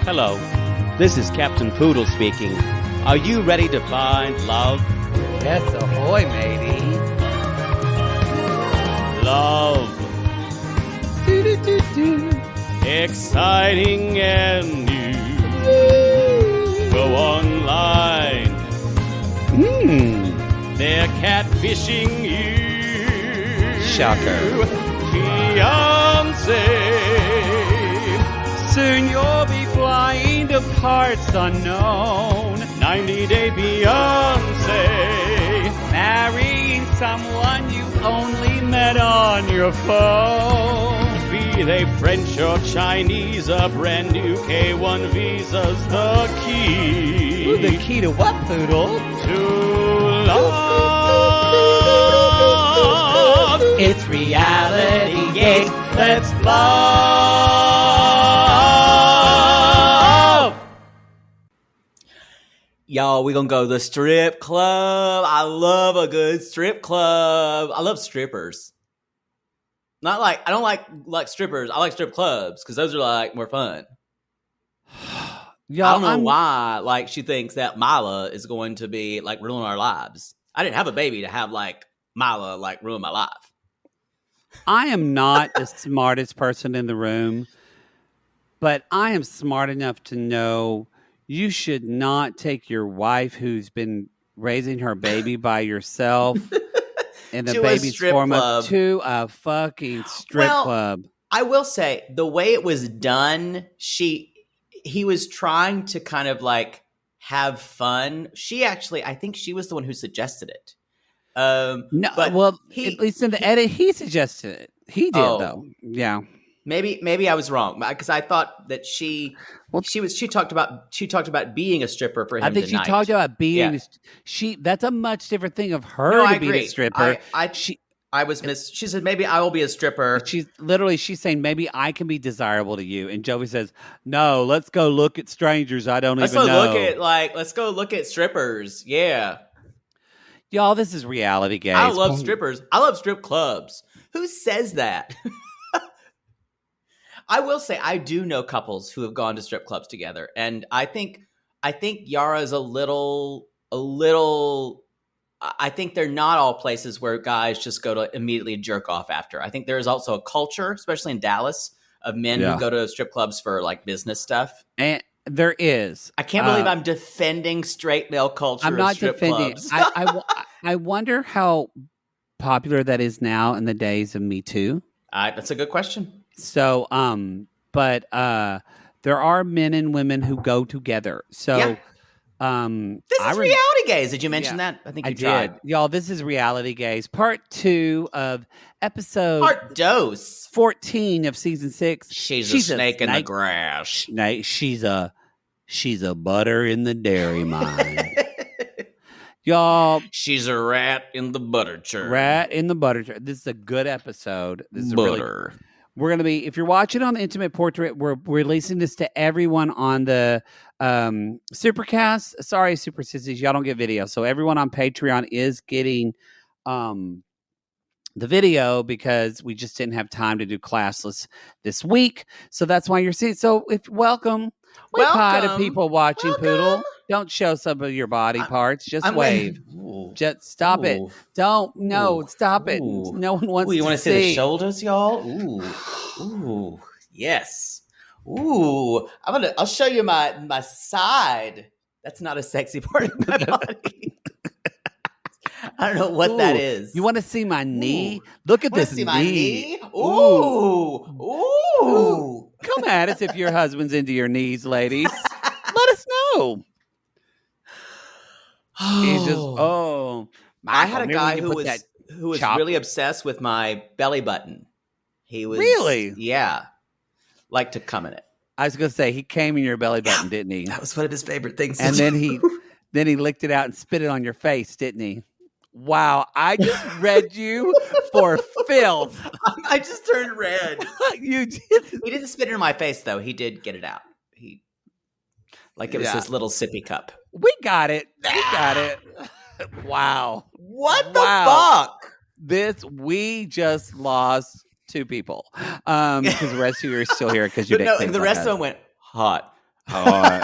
Hello, this is Captain Poodle speaking. Are you ready to find love? Yes, ahoy, matey. Love. Exciting and new. Go online. They're catfishing you. Shocker. Fiancé. Soon you'll be flying to parts unknown. 90-day fiancé. Marrying someone you only met on your phone. Be they French or Chinese, a brand new K1 visa's the key. Ooh, the key to what, Poodle? To love. It's reality gaze. Let's love. Y'all, we gonna go to the strip club. I love a good strip club. I love strippers. Not like, I don't like strippers. I like strip clubs because those are like more fun. Y'all, I don't know why like she thinks that Mila is going to be like ruin our lives. I didn't have a baby to have like Mila like ruin my life. I am not the smartest person in the room, but I am smart enough to know you should not take your wife who's been raising her baby by yourself and the baby's formula to a fucking strip club. I will say the way it was done, he was trying to kind of like have fun. She actually, I think she was the one who suggested it. No, but at least in the edit, he suggested it. He did though. Yeah. Maybe I was wrong because I thought that she talked about being a stripper for him. I think tonight. she talked about being that's a much different thing of her to be a stripper. She said maybe I will be a stripper. She's saying maybe I can be desirable to you, and Jovi says no. Let's go look at strangers I don't even know. Let's go look at strippers. Yeah, y'all, this is reality, guys. I love strippers. I love strip clubs. Who says that? I will say I do know couples who have gone to strip clubs together, and I think Yara is a little. I think they're not all places where guys just go to immediately jerk off after. I think there is also a culture, especially in Dallas, of men who go to strip clubs for like business stuff. And there is. I can't believe I'm defending straight male culture. I'm not strip defending. Clubs. I wonder how popular that is now in the days of Me Too. That's a good question. So, but there are men and women who go together. So, this is reality gaze. Did you mention that? I think you tried. Did. Y'all, this is reality gaze. Part 2 of episode Part dose 14 of season 6. She's a snake in the grass. She's a butter in the dairy mine. Y'all, she's a rat in the butter churn. This is a good episode. This is butter. We're going to be, if you're watching on the Intimate Portrait, we're releasing this to everyone on the Supercast. Sorry, Super Sissies, y'all don't get video. So everyone on Patreon is getting the video because we just didn't have time to do classless this week. So that's why you're seeing. So welcome. Wave hi to people watching, Poodle. Don't show some of your body parts. Just wave. Just stop it. Don't. No, stop it. No one wants to see. You want to see the shoulders, y'all? Ooh. Yes. Ooh. I'll show you my side. That's not a sexy part of my body. I don't know what that is. You want to see my knee? Look at this knee. My knee? Ooh. Come at us if your husband's into your knees, ladies. Let us know. He's just I had a guy who was really obsessed with my belly button. He was really, like to come in it. I was going to say he came in your belly button, didn't he? That was one of his favorite things. And then he licked it out and spit it on your face, didn't he? Wow, I just read you for filth. I just turned red. You did. He didn't spit it in my face though. He did get it out. It was his little sippy cup. We got it. Wow. What the fuck? We just lost 2 people. Because the rest of you are still here because you didn't. No, the rest of them went hot. Carl,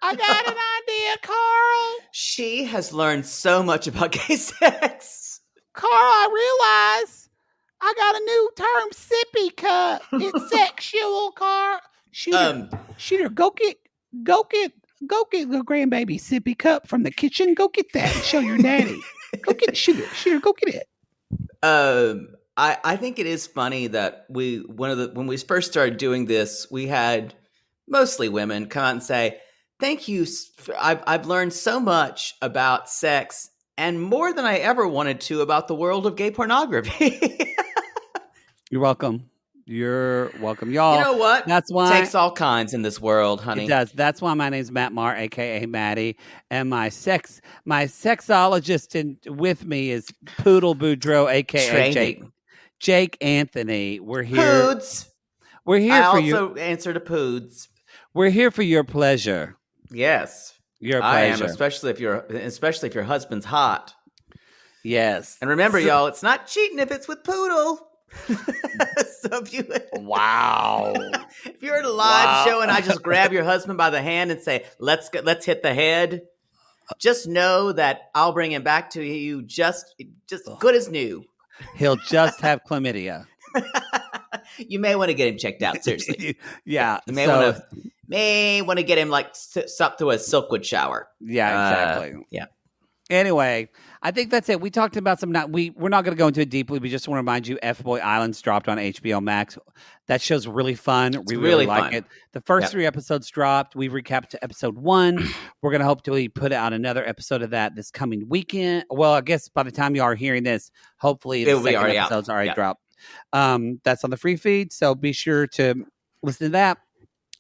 I got an idea, Carl. She has learned so much about gay sex. Carl, I realize I got a new term, sippy cup. It's sexual, Carl. Shooter, go get the grandbaby sippy cup from the kitchen. Go get that and show your daddy. Go get it, Shooter, go get it. I think it is funny that when we first started doing this, we had mostly women come out and say, "Thank you. I've learned so much about sex and more than I ever wanted to about the world of gay pornography." You're welcome. You're welcome, y'all. You know what? That's why it takes all kinds in this world, honey. It does. That's why my name's Matt Marr, aka Maddie, and my sexologist with me is Poodle Boudreaux, aka Jake Anthony. We're here. Poods. We're here I for you. also answer to Poods. We're here for your pleasure. Yes, your pleasure. I am, especially if your husband's hot. Yes. And remember, y'all, it's not cheating if it's with Poodle. So wow. If you're at a live show and I just grab your husband by the hand and say, let's hit the head, just know that I'll bring him back to you just good as new. He'll just have chlamydia. You may want to get him checked out, seriously. Yeah. You may want to get him like up through a Silkwood shower. Yeah, exactly. Yeah. Anyway, I think that's it. We talked about we're not going to go into it deeply. We just want to remind you, F-Boy Island's dropped on HBO Max. That show's really fun. We really like it. The first 3 episodes dropped. We recapped to episode 1. We're going to hopefully put out another episode of that this coming weekend. Well, I guess by the time you are hearing this, hopefully the second episode's already dropped. That's on the free feed, so be sure to listen to that.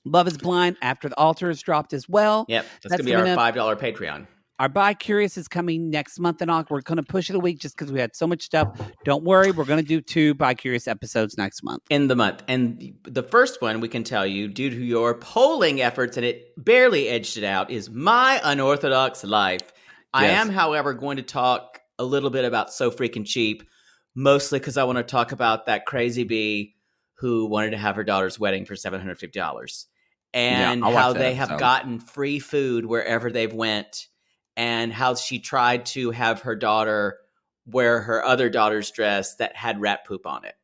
Love is Blind After the Altar is dropped as well. Yep, that's going to be our $5 Patreon. Our Bi Curious is coming next month, and we're going to push it a week just because we had so much stuff. Don't worry, we're going to do 2 Bi Curious episodes next month. In the month. And the first one, we can tell you, due to your polling efforts, and it barely edged it out, is My Unorthodox Life. Yes. I am, however, going to talk a little bit about So Freaking Cheap, mostly because I want to talk about that crazy bee who wanted to have her daughter's wedding for $750. And how they have gotten free food wherever they've went. And how she tried to have her daughter wear her other daughter's dress that had rat poop on it.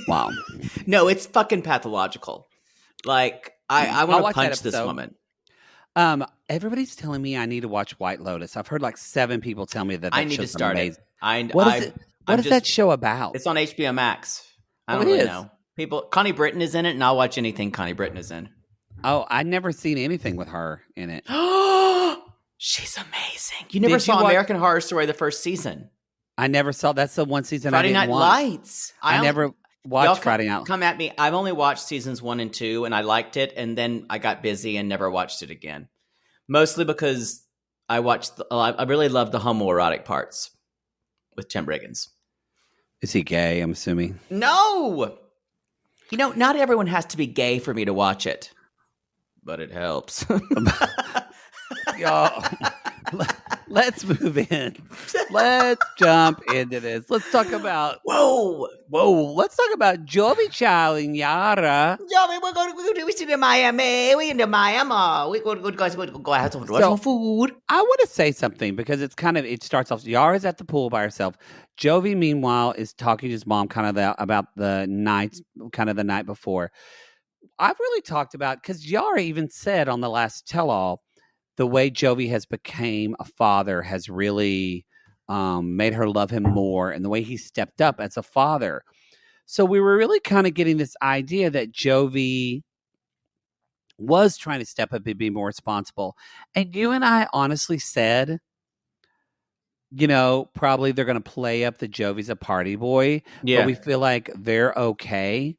Wow. No, it's fucking pathological. Like, I want to punch this woman. Everybody's telling me I need to watch White Lotus. I've heard like 7 people tell me that I need to start amazing. it. What is that show about? It's on HBO Max. I don't really know. Connie Britton is in it, and I'll watch anything Connie Britton is in. Oh, I've never seen anything with her in it. She's amazing. You never saw American Horror Story the first season? I never saw. That's the one season Friday I didn't Night watch. Lights. I never watched Friday Night. Come at me. I've only watched seasons 1 and 2, and I liked it, and then I got busy and never watched it again. Mostly because I really love the homoerotic parts with Tim Riggins. Is he gay? I'm assuming. No. You know, not everyone has to be gay for me to watch it. But it helps. Y'all, let's move in. Let's jump into this. Let's talk about Let's talk about Jovi Child and Yara. Jovi, we're to Miami. We're into Miami. We're going to go have some food. I want to say something because it starts off. Yara's at the pool by herself. Jovi, meanwhile, is talking to his mom about the night before. I've really talked about, because Yara even said on the last tell-all, the way Jovi has became a father has really made her love him more, and the way he stepped up as a father. So we were really kind of getting this idea that Jovi was trying to step up and be more responsible. And you and I honestly said, probably they're going to play up the Jovi's a party boy, but we feel like they're okay.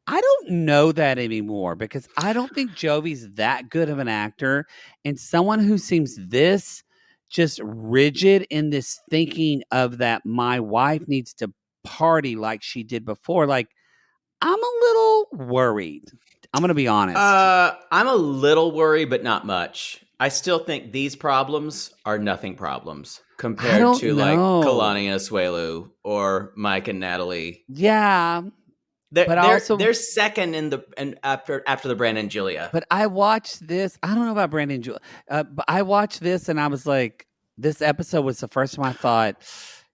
I don't know that anymore because I don't think Jovi's that good of an actor, and someone who seems this just rigid in this thinking of that my wife needs to party like she did before. Like, I'm a little worried. I'm going to be honest. I'm a little worried, but not much. I still think these problems are nothing problems compared to like Kalani and Asuelu or Mike and Natalie. Yeah. They're second after the Brandon and Julia. But I watched this. I don't know about Brandon and Julia, but I watched this and I was like, this episode was the first time I thought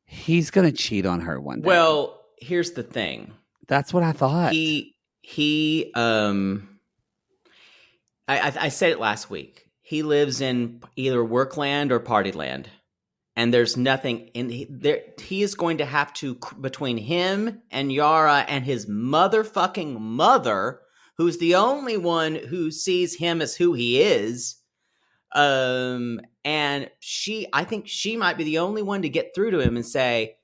he's going to cheat on her one day. Well, here's the thing. That's what I thought. I said it last week. He lives in either work land or party land. And there's nothing there. He is going to have to, between him and Yara and his motherfucking mother, who's the only one who sees him as who he is. And I think she might be the only one to get through to him and say,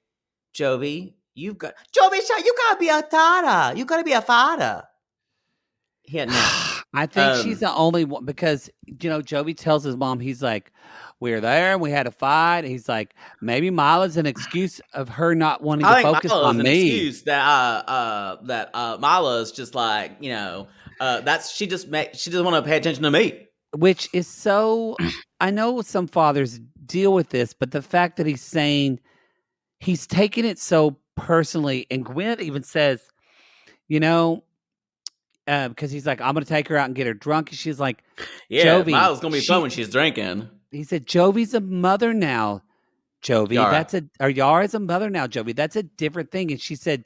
Jovi, you gotta be a tata. You gotta be a father. Yeah, no. I think she's the only one because, Jovi tells his mom, he's like, we were there and we had a fight. He's like, maybe Mila's an excuse of her not wanting to focus on me. An excuse that Mila is just like, she doesn't want to pay attention to me. Which is so, I know some fathers deal with this, but the fact that he's saying he's taking it so personally, and Gwen even says, because he's like, I'm going to take her out and get her drunk. And she's like, Jovi, Mila's going to be fun when she's drinking. He said, Jovi's a mother now, Jovi. Yara's a mother now, Jovi. That's a different thing. And she said,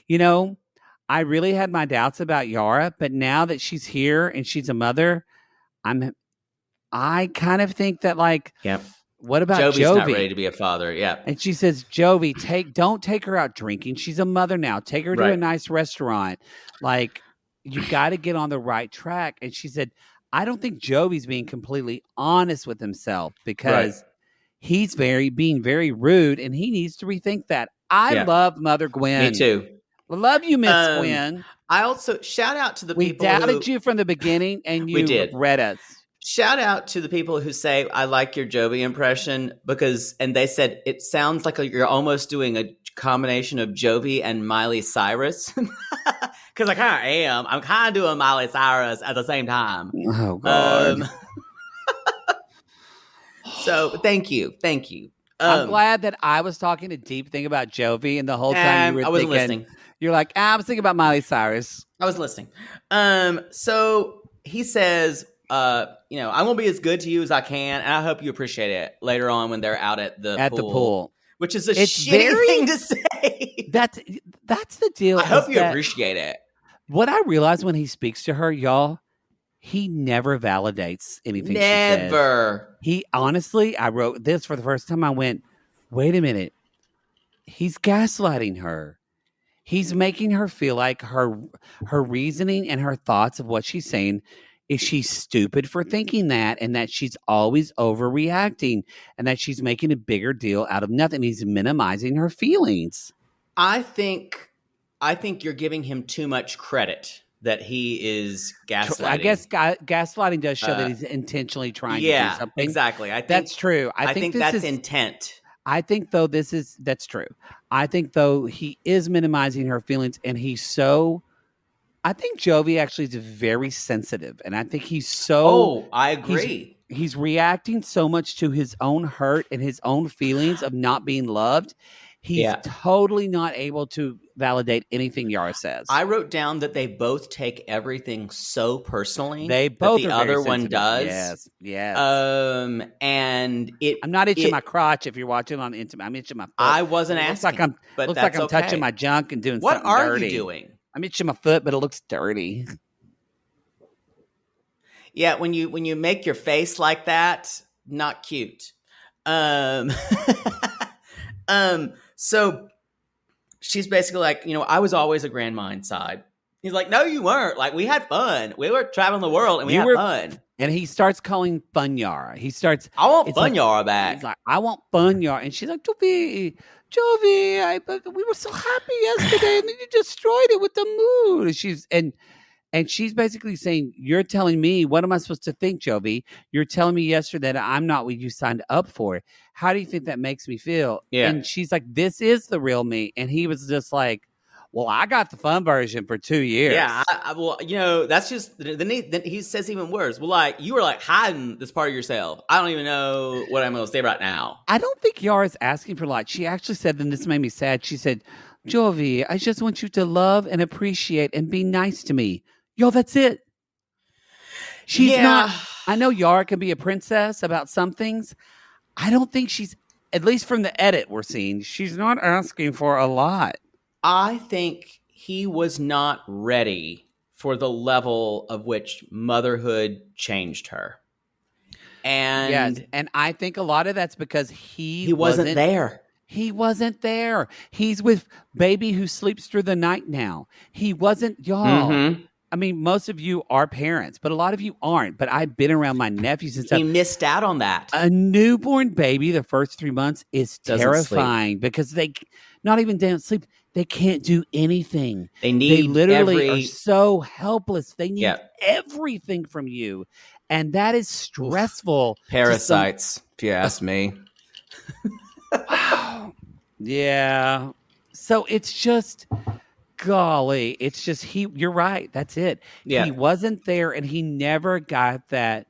I really had my doubts about Yara, but now that she's here and she's a mother, I kind of think that what about Jovi's Jovi? Not ready to be a father. Yeah. And she says, Jovi, don't take her out drinking. She's a mother now. Take her to a nice restaurant. You got to get on the right track. And she said, I don't think Jovi's being completely honest with himself because he's being very rude and he needs to rethink that. I love Mother Gwen. Me too. Love you, Miss Gwen. I also shout out to the people who... We doubted you from the beginning and you read us. Shout out to the people who say, I like your Jovi impression and they said, it sounds like you're almost doing a combination of Jovi and Miley Cyrus. Because I kind of am. I'm kind of doing Miley Cyrus at the same time. Oh, God. So, thank you. I'm glad that I was talking a deep thing about Jovi, and the whole time you were thinking, listening. You're like, I was thinking about Miley Cyrus. I was listening. So, he says, I won't be as good to you as I can, and I hope you appreciate it later on when they're out at the pool. Which is a shitty thing to say. That's the deal. I hope you appreciate it. What I realized when he speaks to her, y'all, he never validates anything she says. Never. He honestly, I wrote this for the first time. I went, wait a minute. He's gaslighting her. He's making her feel like her reasoning and her thoughts of what she's saying is she's stupid for thinking that, and that she's always overreacting, and that she's making a bigger deal out of nothing. He's minimizing her feelings. I think you're giving him too much credit that he is gaslighting. I guess gaslighting does show that he's intentionally trying to do something. Exactly. That's true. I think that's intent. I think though that's true. I think though he is minimizing her feelings, and I think Jovi actually is very sensitive, and I think he's so... Oh, I agree. He's reacting so much to his own hurt and his own feelings of not being loved. He's totally not able to validate anything Yara says. I wrote down that they both take everything so personally. They both that the other one does. Yes. And I'm not itching my crotch if you're watching on Intimate. I'm itching my foot. I wasn't asking. Looks like I'm touching my junk and doing something dirty. What are you doing? I'm itching my foot, but it looks dirty. Yeah, when you make your face like that, not cute. So she's basically like, I was always a Grand Mind side. He's like, no, you weren't. Like, we had fun. We were traveling the world and we had fun. And he starts calling Fun Yara. I want Fun Yara back. He's like, I want Fun Yara. And she's like, Jovi, we were so happy yesterday, and then you destroyed it with the mood. And she's basically saying, you're telling me, what am I supposed to think, Jovi? You're telling me yesterday that I'm not what you signed up for. How do you think that makes me feel? Yeah. And she's like, this is the real me. And he was just like, well, I got the fun version for 2 years. Yeah, that's just then he says even worse. Well, you were hiding this part of yourself. I don't even know what I'm going to say right now. I don't think Yara's asking for a lot. She actually said, and this made me sad. She said, Jovi, I just want you to love and appreciate and be nice to me. Yo, that's it. She's not. I know Yara can be a princess about some things. I don't think she's, at least from the edit we're seeing, she's not asking for a lot. I think he was not ready for the level of which motherhood changed her. And yes, and I think a lot of that's because he wasn't there. He wasn't there. He's with baby who sleeps through the night now. He wasn't, y'all. Mm-hmm. I mean, most of you are parents, but a lot of you aren't. But I've been around my nephews and stuff. He missed out on that. A newborn baby, the first 3 months is terrifying because they not even don't sleep. They can't do anything. They literally are so helpless. They need everything from you. And that is stressful. Parasites, if you ask me. Wow. Yeah. So it's just, golly, it's just you're right. That's it. Yeah. He wasn't there and he never got that.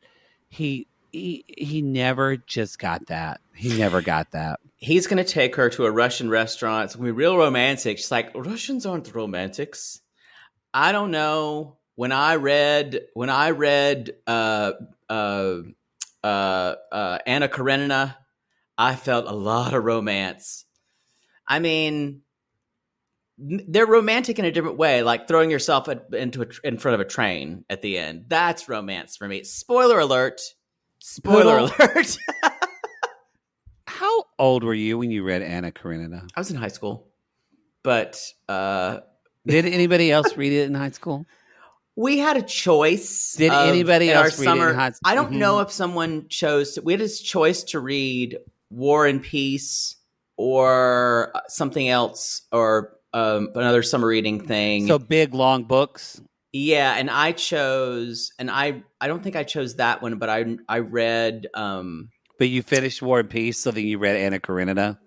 He never just got that. He never got that. He's going to take her to a Russian restaurant. It's going to be real romantic. She's like, Russians aren't romantics. I don't know. When I read Anna Karenina, I felt a lot of romance. I mean, they're romantic in a different way, like throwing yourself in front of a train at the end. That's romance for me. Spoiler alert. Spoiler alert. How old were you when you read Anna Karenina? I was in high school. But did anybody else read it in high school? We had a choice. Did anybody else read it in high school? I don't know if someone chose. We had a choice to read War and Peace or something else or another summer reading thing. So big, long books? Yeah, and I chose, and I don't think I chose that one, but I read... But you finished War and Peace, so then you read Anna Karenina?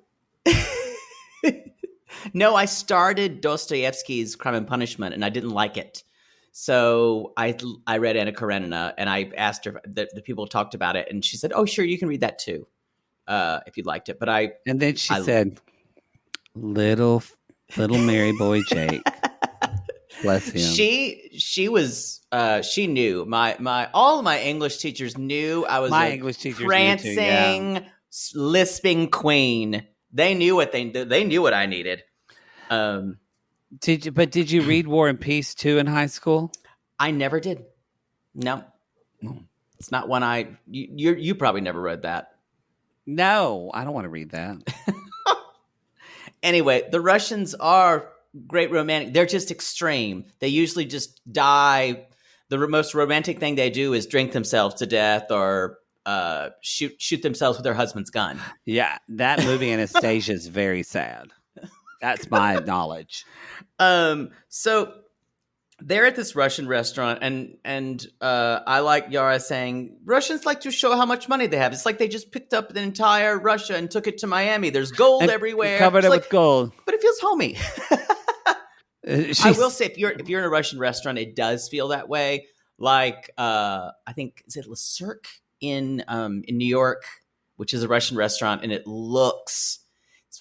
No, I started Dostoevsky's Crime and Punishment, and I didn't like it. So I read Anna Karenina, and I asked her, the people talked about it, and she said, "Oh, sure, you can read that too, if you liked it." But and then she said, "Little Mary Boy Jake, bless him." She was she knew all of my English teachers knew I was English teachers prancing, lisping queen. They knew what they knew what I needed. Did you read War and Peace too in high school? I never did. No. It's not one you probably never read that. No, I don't want to read that. Anyway, the Russians are great romantic. They're just extreme. They usually just die. The most romantic thing they do is drink themselves to death or shoot themselves with their husband's gun. Yeah, that movie Anastasia is very sad. That's my knowledge. So they're at this Russian restaurant, and I like Yara saying Russians like to show how much money they have. It's like they just picked up the entire Russia and took it to Miami. There's gold everywhere, covered it with gold, but it feels homey. I will say, if you're in a Russian restaurant, it does feel that way. Like I think is it Le Cirque in New York, which is a Russian restaurant, and it's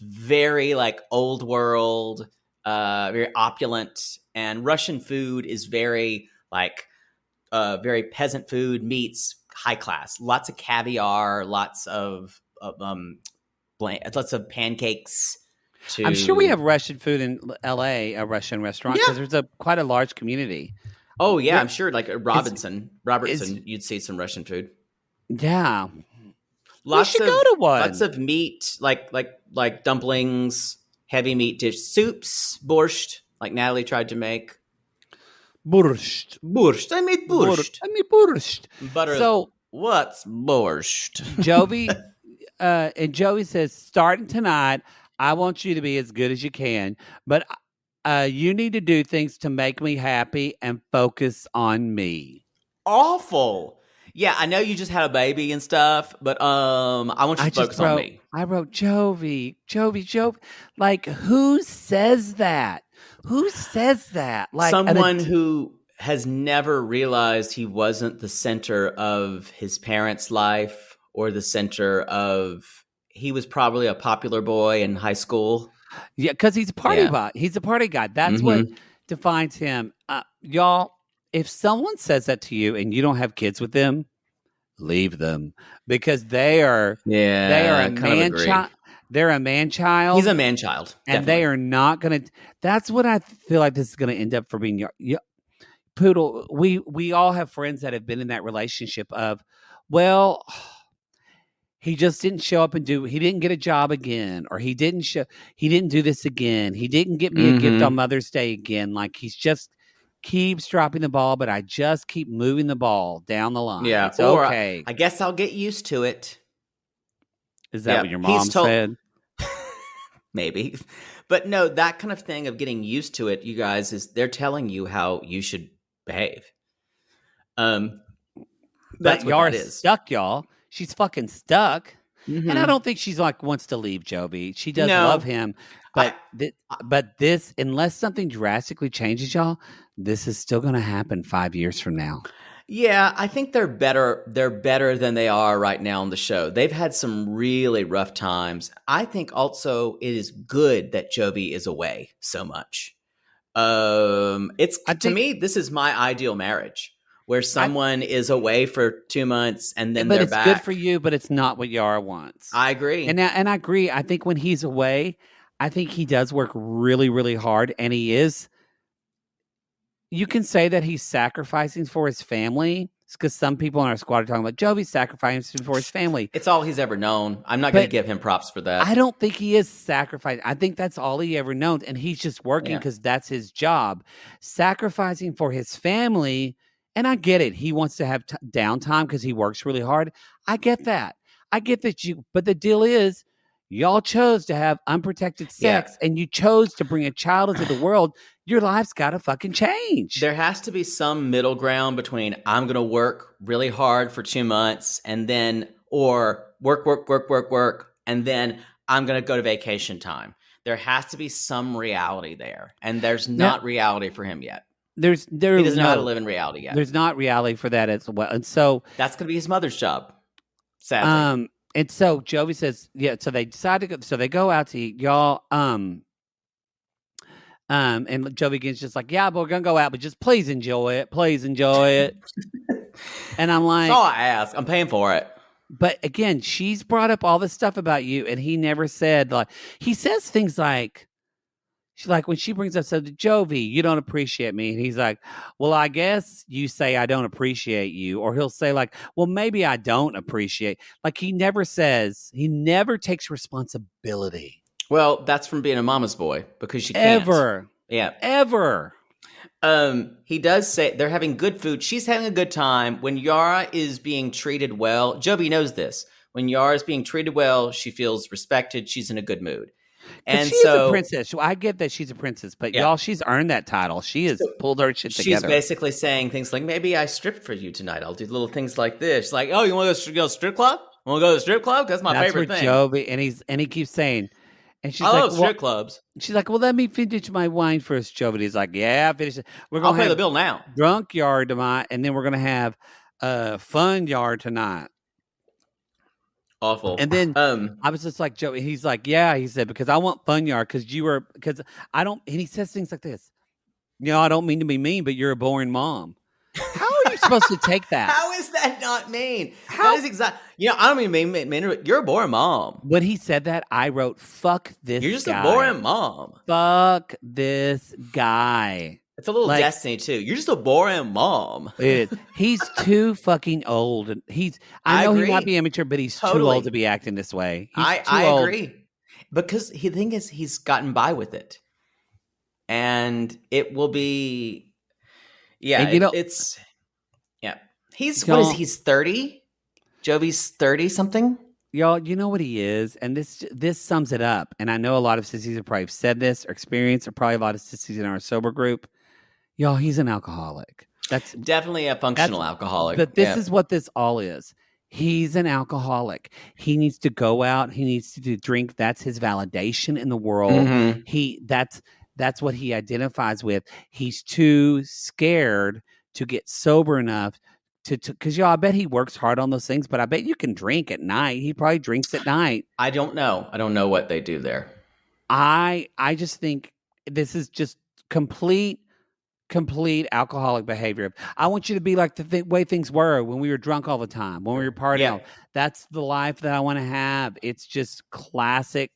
very like old world, very opulent, and Russian food is very like very peasant food meets high class. Lots of caviar, lots of pancakes. I'm sure we have Russian food in LA, a Russian restaurant, because there's quite a large community. Oh yeah, I'm sure. Like Robertson, you'd see some Russian food. Yeah, we should go to one. Lots of meat, like dumplings, heavy meat dish, soups, borscht, like Natalie tried to make. Borscht. I made borscht. Butter. So what's borscht? Jovi, and Jovi says, starting tonight, I want you to be as good as you can, but you need to do things to make me happy and focus on me. Awful. Yeah, I know you just had a baby and stuff, but I want you to focus on me. I wrote Jovi. Like, who says that? Who says that? Like someone who has never realized he wasn't the center of his parents' life or the center of. He was probably a popular boy in high school. Yeah, because he's a party bot. He's a party guy. That's what defines him. Y'all, if someone says that to you and you don't have kids with them, leave them, because they are a man child. They're a man child. He's a man child, and they are not going to. That's what I feel like this is going to end up for being. Poodle. We all have friends that have been in that relationship of, well, he just didn't show up and he didn't get a job again, or he didn't do this again. He didn't get me a gift on Mother's Day again. Like, he's just keeps dropping the ball, but I just keep moving the ball down the line. Yeah. It's okay. I guess I'll get used to it. Is that what your mom said? Maybe. But no, that kind of thing of getting used to it, you guys, is they're telling you how you should behave. That's what Yara's that is. Stuck, y'all. She's fucking stuck. And I don't think she's wants to leave Jovi. She does love him. But this, unless something drastically changes, y'all, this is still going to happen 5 years from now. Yeah, I think they're better. They're better than they are right now on the show. They've had some really rough times. I think also it is good that Jovi is away so much. To me, this is my ideal marriage, where someone is away for 2 months and then they're back. But it's good for you, but it's not what Yara wants. I agree. And I agree. I think when he's away, I think he does work really, really hard, and he is. You can say that he's sacrificing for his family, because some people in our squad are talking about Jovi's sacrificing for his family. It's all he's ever known. I'm not going to give him props for that. I don't think he is sacrificing. I think that's all he ever known, and he's just working because that's his job. Sacrificing for his family, and I get it. He wants to have downtime because he works really hard. I get that. But the deal is, y'all chose to have unprotected sex, and you chose to bring a child into the world. Your life's got to fucking change. There has to be some middle ground between I'm going to work really hard for 2 months or work, and then I'm going to go to vacation time. There has to be some reality there, and there's not reality for him yet. He doesn't know how to live in reality yet. There's not reality for that as well, and so that's going to be his mother's job. Sadly. And so Jovi says, so they decide to go. So they go out to eat, y'all. And Jovi again's just like, yeah, but we're gonna go out, but just please enjoy it. And I'm like, that's all I ask. I'm paying for it. But again, she's brought up all this stuff about you, and he never said, like, he says things like, when she brings up, said, Jovi, you don't appreciate me. And he's like, well, I guess you say I don't appreciate you. Or he'll say, like, well, maybe I don't appreciate. Like, he never takes responsibility. Well, that's from being a mama's boy, because she can't. Ever. He does say they're having good food. She's having a good time. When Yara is being treated well, Jovi knows this. When Yara is being treated well, she feels respected. She's in a good mood. And she's a princess. So I get that she's a princess, but y'all, she's earned that title. She has pulled her shit together. She's basically saying things like, maybe I stripped for you tonight. I'll do little things like this. Like, oh, you want to go to strip club? Want to go to the strip club? That's my favorite thing. Jovi, and he keeps saying, and she's I love strip clubs. She's like, well, let me finish my wine first, Jovi. He's like, yeah, finish it. I'll pay the bill now. Drunk yard tonight, and then we're going to have fun yard tonight. Awful. And then I was just like, Joey, he's like, yeah, he said, because I want fun yard because I don't, and he says things like this. I don't mean to be mean, but you're a boring mom. How are you supposed to take that? How is that not mean? That is exactly, I don't mean mean, you're a boring mom. When he said that, I wrote, fuck this guy. You're just a boring mom. Fuck this guy. It's a little Destiny too. You're just a boring mom. He's too fucking old. I know agree. He might be amateur, but he's too old to be acting this way. I agree. Because the thing is, he's gotten by with it. And it will be, it's. He's, what is he, he's 30? Jovi's 30 something? Y'all, you know what he is, and this sums it up. And I know a lot of sissies have probably said this or experienced, or probably a lot of sissies in our sober group. Y'all, he's an alcoholic. That's definitely a functional alcoholic. But this is what this all is. He's an alcoholic. He needs to go out. He needs to drink. That's his validation in the world. Mm-hmm. That's what he identifies with. He's too scared to get sober enough because I bet he works hard on those things, but I bet you can drink at night. He probably drinks at night. I don't know what they do there. I just think this is just complete alcoholic behavior. I want you to be like the way things were when we were drunk all the time, when we were partying. Yeah. That's the life that I want to have. It's just classic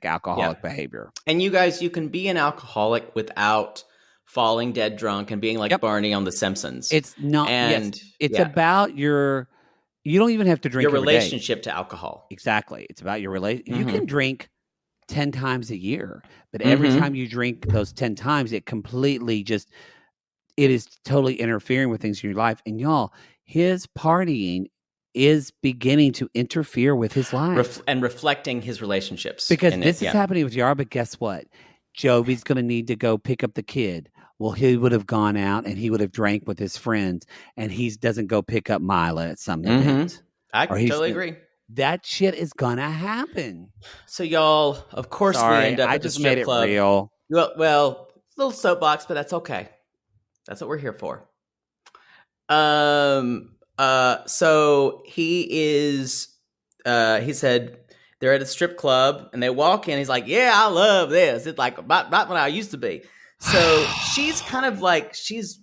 alcoholic behavior. And you guys, you can be an alcoholic without falling dead drunk and being like Barney on The Simpsons. It's not, and it's about you don't even have to drink your every relationship day. to alcohol. Exactly. It's about your relationship. Mm-hmm. You can drink 10 times a year, but every time you drink those 10 times, it completely it is totally interfering with things in your life. And y'all, his partying is beginning to interfere with his life. And reflecting his relationships. Because this is happening with Yara, but guess what? Jovi's going to need to go pick up the kid. Well, he would have gone out and he would have drank with his friends, and he doesn't go pick up Mila at some event. I totally agree. That shit is going to happen. So y'all, of course, we end up at the strip club. Made it real. Well, little soapbox, but that's okay. That's what we're here for. So he said they're at a strip club and they walk in. He's like, yeah, I love this. It's like about when I used to be. So she's kind of like, she's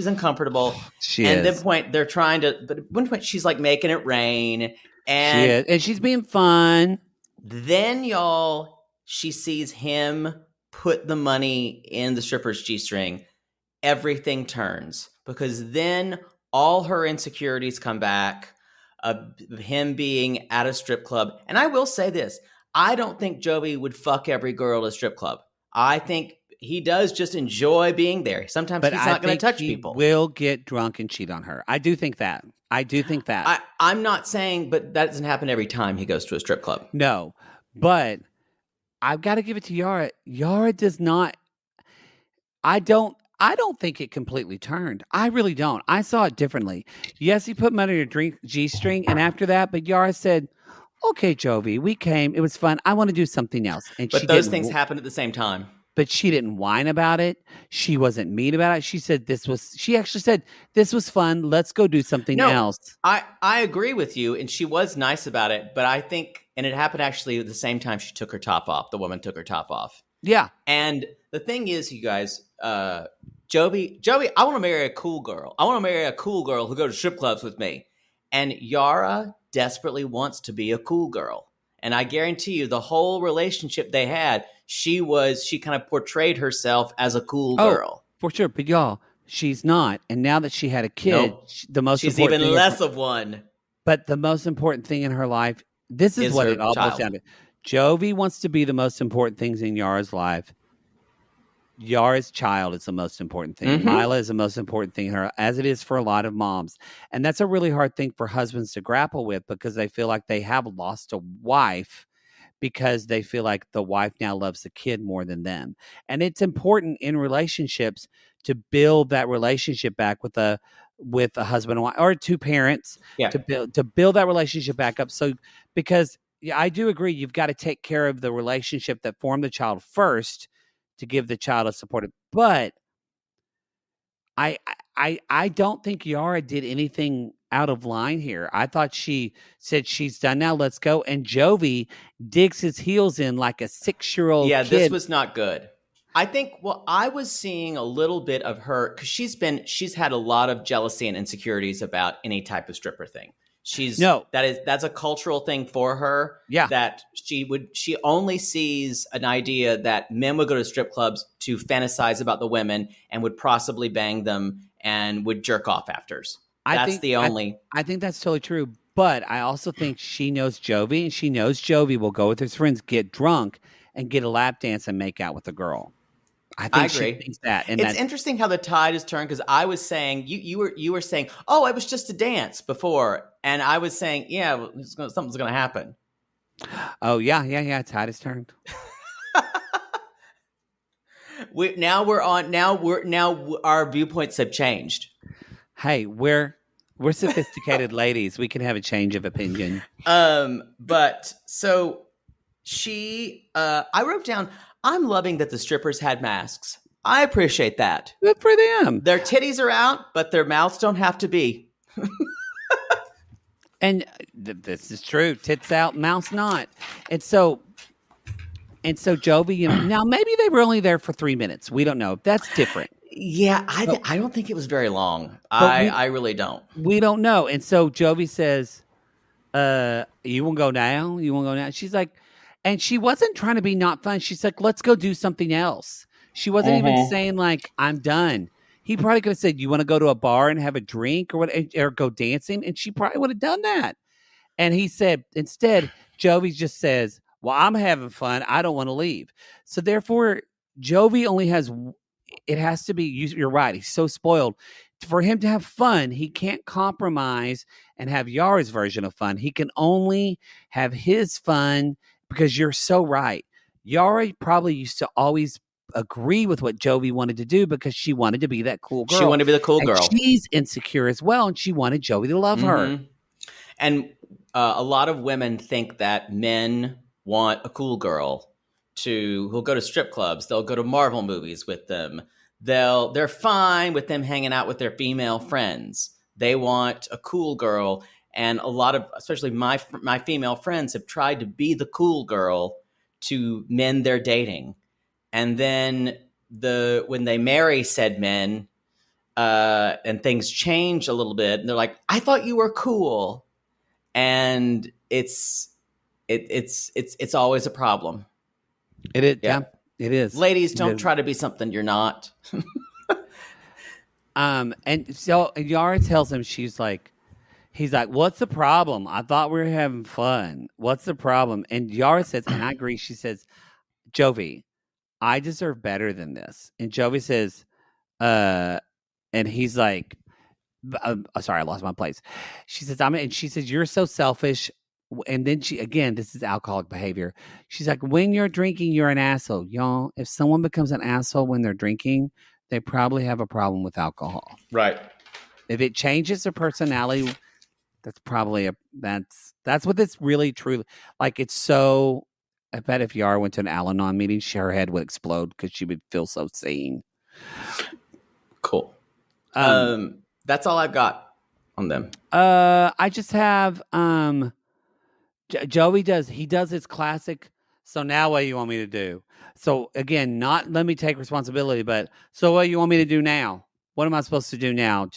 uncomfortable. At one point she's like making it rain. And she's being fun. Then y'all, she sees him put the money in the stripper's G-string. Everything turns, because then all her insecurities come back of him being at a strip club. And I will say this, I don't think Jovi would fuck every girl at a strip club. I think he does just enjoy being there. Sometimes he's not going to touch people. He will get drunk and cheat on her. I do think that. I'm not saying, but that doesn't happen every time he goes to a strip club. No, but I've got to give it to Yara. Yara does not. I don't think it completely turned. I really don't. I saw it differently. Yes, he put money in a G-string, and after that, but Yara said, okay, Jovi, we came. It was fun. I want to do something else. And those things happened at the same time. But she didn't whine about it. She wasn't mean about it. She actually said, this was fun. Let's go do something else. I agree with you. And she was nice about it. But I think, and it happened actually at the same time she took her top off. The woman took her top off. Yeah. And the thing is, you guys, Jovi, I want to marry a cool girl. I want to marry a cool girl who goes to strip clubs with me. And Yara desperately wants to be a cool girl. And I guarantee you, the whole relationship they had, she kind of portrayed herself as a cool girl. For sure. But y'all, she's not. And now that she had a kid, she's even less of one. But the most important thing in her life, this is what it all boils down to. Jovi wants to be the most important things in Yara's life. Yara's child is the most important thing. Mila is the most important thing in her, as it is for a lot of moms. And that's a really hard thing for husbands to grapple with, because they feel like they have lost a wife because they feel like the wife now loves the kid more than them. And it's important in relationships to build that relationship back with a husband and wife, or two parents, to build that relationship back up. So, because I do agree, you've got to take care of the relationship that formed the child first to give the child a supportive. But I don't think Yara did anything out of line here. I thought she said, she's done now, let's go. And Jovi digs his heels in like a 6-year-old kid. This was not good. I think, I was seeing a little bit of her, because she's had a lot of jealousy and insecurities about any type of stripper thing. That's a cultural thing for her. Yeah. That she only sees an idea that men would go to strip clubs to fantasize about the women and would possibly bang them and would jerk off after. I think that's totally true. But I also think she knows Jovi, and she knows Jovi will go with his friends, get drunk, and get a lap dance and make out with a girl. I agree. She thinks that. And it's interesting how the tide has turned, because I was saying, you were saying, oh, it was just a dance before. And I was saying, yeah, something's going to happen. Oh, yeah. Tide has turned. Now our viewpoints have changed. Hey, we're sophisticated ladies. We can have a change of opinion. But so I wrote down, I'm loving that the strippers had masks. I appreciate that. Good for them. Their titties are out, but their mouths don't have to be. And this is true. Tits out, mouths not. And so And so Jovi, now maybe they were only there for 3 minutes. We don't know. That's different. Yeah, I don't think it was very long. But I really don't. We don't know. And so Jovi says, you want to go now? You want to go now? She's like, and she wasn't trying to be not fun. She's like, let's go do something else. She wasn't even saying like, I'm done. He probably could have said, you want to go to a bar and have a drink or go dancing? And she probably would have done that. And he said, instead, Jovi just says, well, I'm having fun. I don't want to leave. So therefore, Jovi only has, it has to be, you're right. He's so spoiled. For him to have fun, he can't compromise and have Yara's version of fun. He can only have his fun because you're so right. Yara probably used to always agree with what Jovi wanted to do because she wanted to be that cool girl. She wanted to be the cool girl. She's insecure as well, and she wanted Jovi to love her. And a lot of women think that men want a cool girl who'll go to strip clubs. They'll go to Marvel movies with them. They're fine with them hanging out with their female friends. They want a cool girl. And a lot of, especially my female friends, have tried to be the cool girl to men they're dating. And then when they marry said men, and things change a little bit, and they're like, I thought you were cool. And it's always a problem. It is. Yeah, it is. Ladies, don't try to be something you're not. And so Yara tells him, he's like, what's the problem? I thought we were having fun. What's the problem? And Yara says, and I agree. She says, Jovi, I deserve better than this. And Jovi says, and he's like, sorry, I lost my place. She says, and she says, you're so selfish. And then this is alcoholic behavior. She's like, when you're drinking, you're an asshole. Y'all, if someone becomes an asshole when they're drinking, they probably have a problem with alcohol. Right. If it changes their personality, that's probably that's what it's really truly like. It's so, I bet if Yara went to an Al-Anon meeting, her head would explode because she would feel so seen. Cool. That's all I've got on them. I just have Joey does his classic. So now what do you want me to do? So again, not let me take responsibility, but so what do you want me to do now? What am I supposed to do now?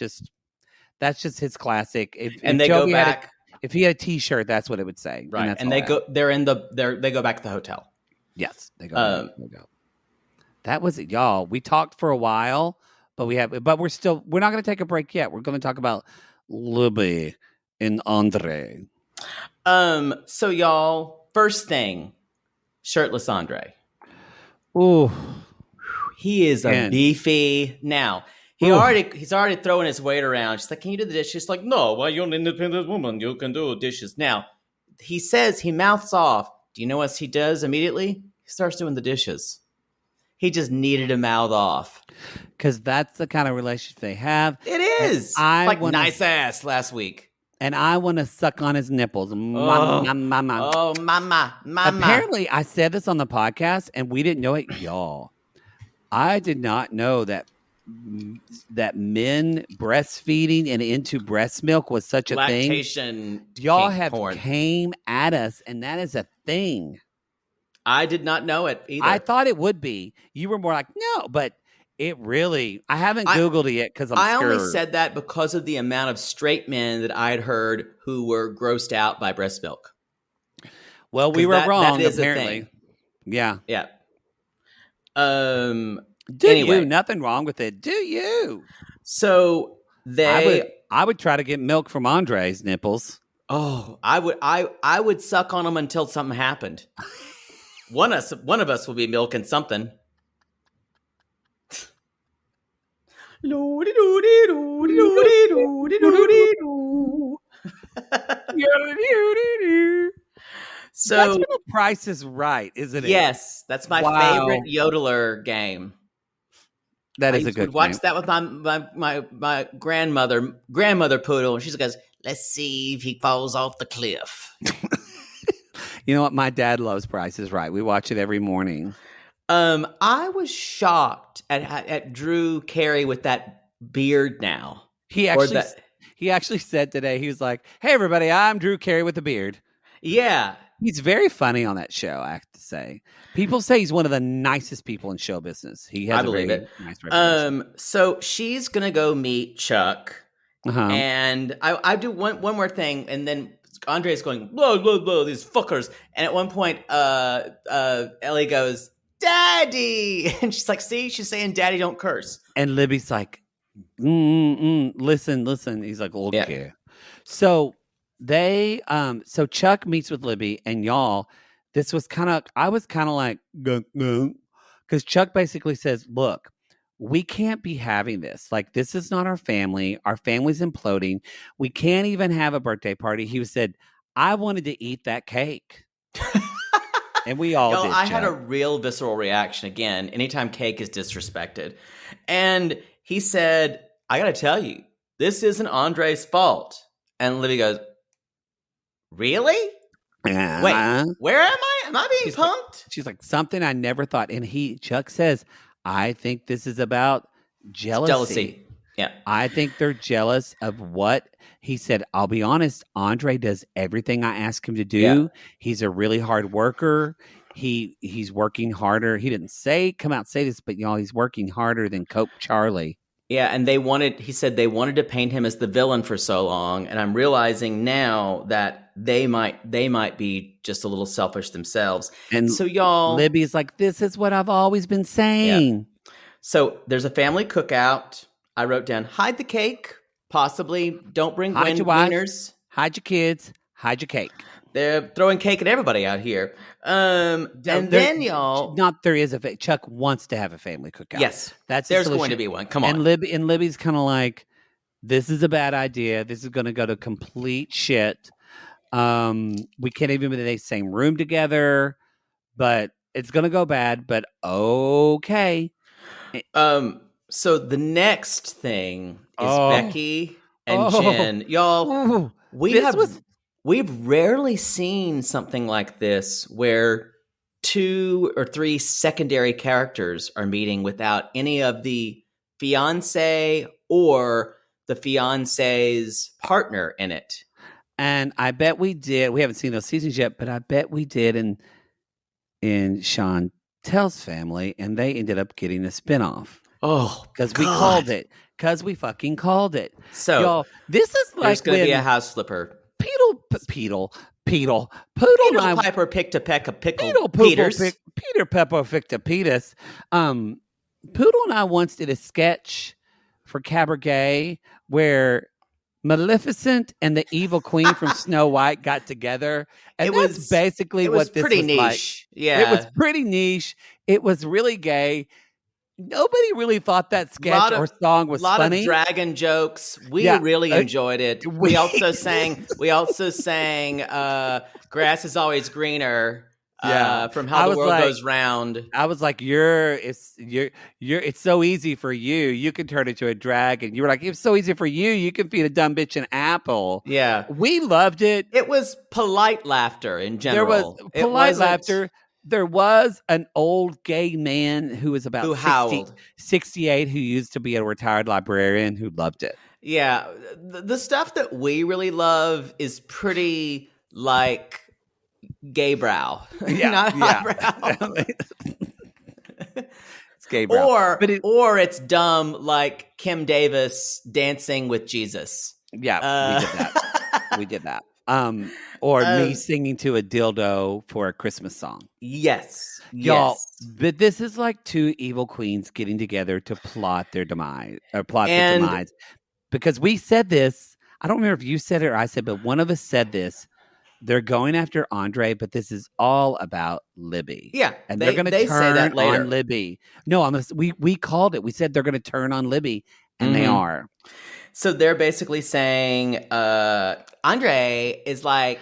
That's just his classic. If they go back. If he had a T-shirt, that's what it would say. Right. And they go back to the hotel. Yes. They go. That was it, y'all. We talked for a while, but we're not going to take a break yet. We're going to talk about Libby and Andre. So y'all, first thing, shirtless Andre. Ooh. He is a beefy. Now, he's already throwing his weight around. She's like, can you do the dishes? She's like, no, well, you're an independent woman. You can do dishes. Now, he says, he mouths off. Do you know what he does immediately? He starts doing the dishes. He just needed to mouth off. Because that's the kind of relationship they have. It is. Nice ass last week. And I want to suck on his nipples. Mama. Oh, mama. Apparently, I said this on the podcast, and we didn't know it. Y'all, I did not know that men breastfeeding and into breast milk was such a Lactation thing. Y'all came at us, and that is a thing. I did not know it either. I thought it would be. You were more like, no, but it really, I haven't Googled it yet because I'm scared. I only said that because of the amount of straight men that I had heard who were grossed out by breast milk. Well, we were wrong, that is apparently. A thing. Yeah. Yeah. You? Nothing wrong with it. Do you? So I would try to get milk from Andre's nipples. Oh, I would suck on them until something happened. One of us will be milking something. That's when the Price is Right, isn't it? Yes, that's my favorite yodeler game. That is a good game. Watch that with my grandmother poodle, and she goes, "Let's see if he falls off the cliff." You know what? My dad loves Price is Right. We watch it every morning. I was shocked at Drew Carey with that beard now. He actually said today, he was like, "Hey everybody, I'm Drew Carey with a beard." Yeah. He's very funny on that show, I have to say. People say he's one of the nicest people in show business. He has I believe it. Nice reputation. So she's gonna go meet Chuck, and I do one more thing, and then Andre's going, blah, blah, blah, these fuckers. And at one point, Ellie goes, Daddy! And she's like, see, she's saying Daddy, don't curse. And Libby's like, listen. He's like, okay. So so Chuck meets with Libby, and y'all, this was I was kind of like, because Chuck basically says, look, we can't be having this. Like, this is not our family. Our family's imploding. We can't even have a birthday party. He said, I wanted to eat that cake. And we all did. I had a real visceral reaction again anytime cake is disrespected. And he said, I got to tell you, this isn't Andre's fault. And Libby goes, really? Wait, where am I? Am I being punked? She's like, something I never thought. And Chuck says, I think this is about jealousy. Yeah. I think they're jealous of what he said. I'll be honest. Andre does everything I ask him to do. Yeah. He's a really hard worker. He's working harder. He didn't come out and say this, but y'all, he's working harder than Coke Charlie. Yeah. And he said they wanted to paint him as the villain for so long. And I'm realizing now that they might be just a little selfish themselves. And so y'all, Libby's like, this is what I've always been saying. Yeah. So there's a family cookout. I wrote down, hide the cake, possibly. Don't bring wieners. Hide your kids. Hide your cake. They're throwing cake at everybody out here. Then y'all, there is Chuck wants to have a family cookout. Yes, there's going to be one. Come on. And Libby's kind of like, this is a bad idea. This is going to go to complete shit. We can't even be in the same room together, but it's going to go bad. But okay. So the next thing is Becky and Jen. Y'all, we've rarely seen something like this where 2 or 3 secondary characters are meeting without any of the fiancé or the fiancé's partner in it. And I bet we did. We haven't seen those seasons yet, but I bet we did in Chantel's family, and they ended up getting a spinoff. Oh, because we called it. Because we fucking called it. So, y'all, this is like there's going to be a house flipper. Poodle Piper picked a peck of pickle Peters. Peter Pepper picked a Peters. Poodle and I once did a sketch for Cabaret where Maleficent and the evil queen from Snow White got together. And it was basically what this was niche. Like. Yeah. It was pretty niche. It was really gay. Nobody really thought that sketch or song was funny. A lot of dragon jokes. We really enjoyed it. We also sang Grass is Always Greener from How the World Goes Round. I was like, it's so easy for you. You can turn into a dragon. You were like, it's so easy for you. You can feed a dumb bitch an apple. Yeah. We loved it. It was polite laughter in general. There was polite laughter. There was an old gay man who was about 68 who used to be a retired librarian who loved it. Yeah. The stuff that we really love is pretty like gay brow. Yeah. Not highbrow. It's gay brow. Or it's dumb like Kim Davis dancing with Jesus. Yeah, we did that. Or me singing to a dildo for a Christmas song. Yes. Y'all, but this is like 2 evil queens getting together to plot their demise. Because we said this, I don't remember if you said it or I said, but one of us said this. They're going after Andre, but this is all about Libby. Yeah. And they're going to turn on Libby. No, we called it. We said they're going to turn on Libby, and they are. So they're basically saying Andre is like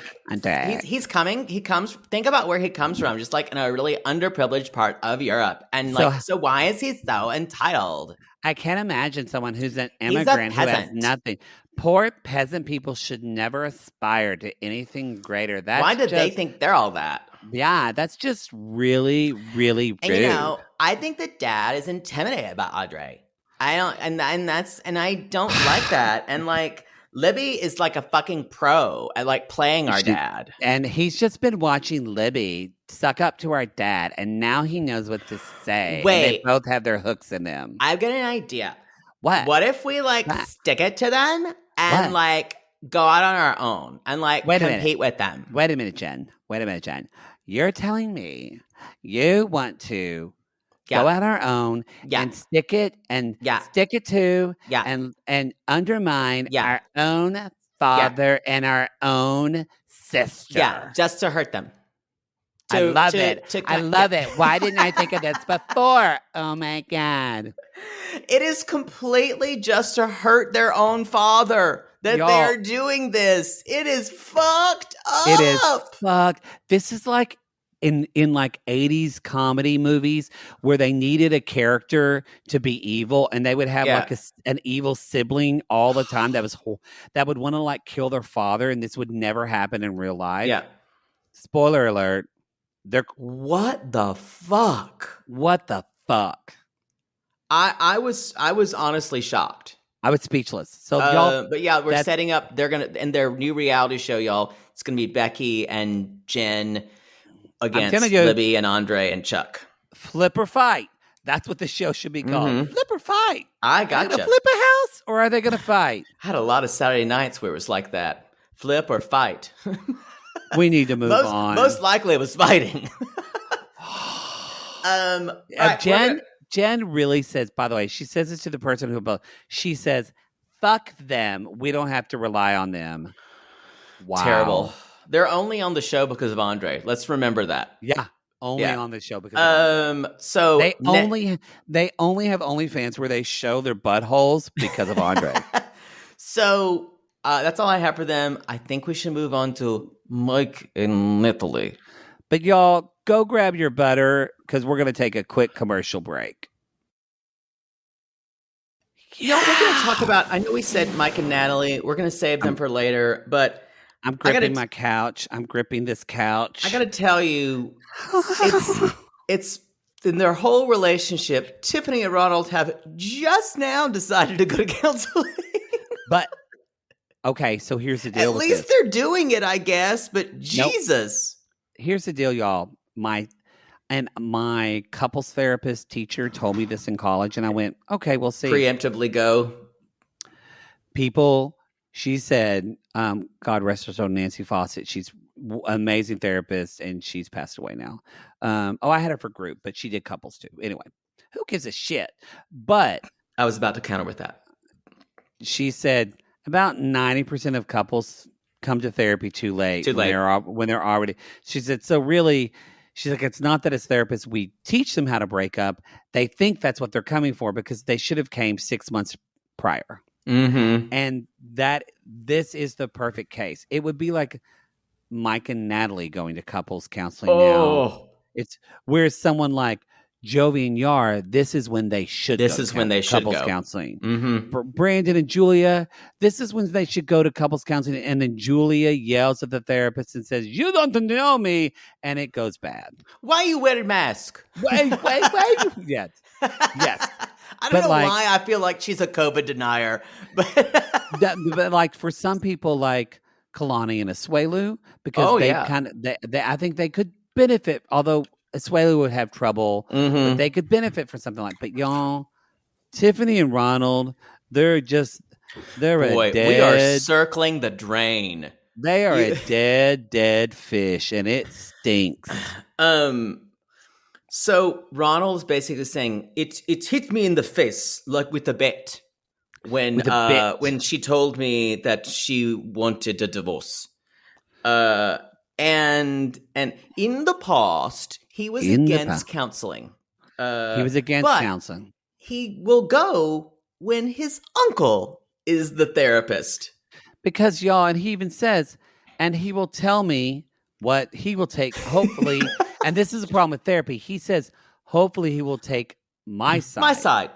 he's coming. He comes. Think about where he comes from, just like in a really underprivileged part of Europe, and so why is he so entitled? I can't imagine someone who's an immigrant who has nothing. Poor peasant people should never aspire to anything greater. Why did they think they're all that? Yeah, that's just really, really rude. And I think that Dad is intimidated by Andre. I don't, and I don't like that. And like Libby is like a fucking pro at like playing our dad. And he's just been watching Libby suck up to our dad, and now he knows what to say. Wait. And they both have their hooks in them. I've got an idea. What? What if we like stick it to them and like go out on our own and like compete with them? Wait a minute, Jen. You're telling me you want to go out our own and stick it to and undermine our own father and our own sister. Yeah, just to hurt them. I love it. Why didn't I think of this before? Oh my God. It is completely just to hurt their own father that they're doing this. It is fucked up. It is fucked. This is like in like 80s comedy movies where they needed a character to be evil, and they would have like an evil sibling all the time that would want to like kill their father, and this would never happen in real life. Yeah. Spoiler alert. What the fuck? What the fuck? I was honestly shocked. I was speechless. So y'all, but yeah, we're setting up. They're gonna in their new reality show, y'all. It's gonna be Becky and Jen against Libby and Andre and Chuck. Flip or fight. That's what the show should be called. Mm-hmm. Flip or fight. I gotcha. Are they gonna flip a house or are they gonna fight? I had a lot of Saturday nights where it was like that. Flip or fight. We need to move on. Most likely it was fighting. Jen really says, by the way, she says this to the person who, she says, fuck them. We don't have to rely on them. Wow. Terrible. They're only on the show because of Andre. Let's remember that. Yeah. Only on the show because of Andre. So they only have OnlyFans where they show their buttholes because of Andre. So that's all I have for them. I think we should move on to Mike and Natalie. But y'all, go grab your butter because we're going to take a quick commercial break. Yeah. We're going to talk about, I know we said Mike and Natalie. We're going to save them for later, but I'm gripping my couch. I'm gripping this couch. I got to tell you, it's in their whole relationship, Tiffany and Ronald have just now decided to go to counseling. But, okay, so here's the deal. At least they're doing it, I guess, but Jesus. Here's the deal, y'all. My couples therapist teacher told me this in college, and I went, okay, we'll see. Preemptively go. People, she said, God rest her soul, Nancy Fawcett. She's an amazing therapist, and she's passed away now. I had her for group, but she did couples too. Anyway, who gives a shit? But I was about to counter with that. She said about 90% of couples come to therapy too late. When they're already. She said, so really, she's like, it's not that as therapists we teach them how to break up. They think that's what they're coming for because they should have came 6 months prior. Mm-hmm. And this is the perfect case. It would be like Mike and Natalie going to couples counseling now. It's whereas someone like Jovi and Yara, this is when they should couples counseling. Mm-hmm. For Brandon and Julia, this is when they should go to couples counseling. And then Julia yells at the therapist and says, you don't know me. And it goes bad. Why you wear a mask? Wait. Yes. I don't know why I feel like she's a COVID denier. But like for some people like Kalani and Asuelu, because I think they could benefit, although Asuelu would have trouble, but they could benefit from something like. But y'all, Tiffany and Ronald, we are circling the drain. They are a dead fish, and it stinks. So Ronald's basically saying it hit me in the face like with a bat when she told me that she wanted a divorce. And in the past. He was against counseling. He was against counseling. He will go when his uncle is the therapist. Because, y'all, and he even says, and he will tell me what he will take, hopefully. And this is a problem with therapy. He says, hopefully he will take my side. My side.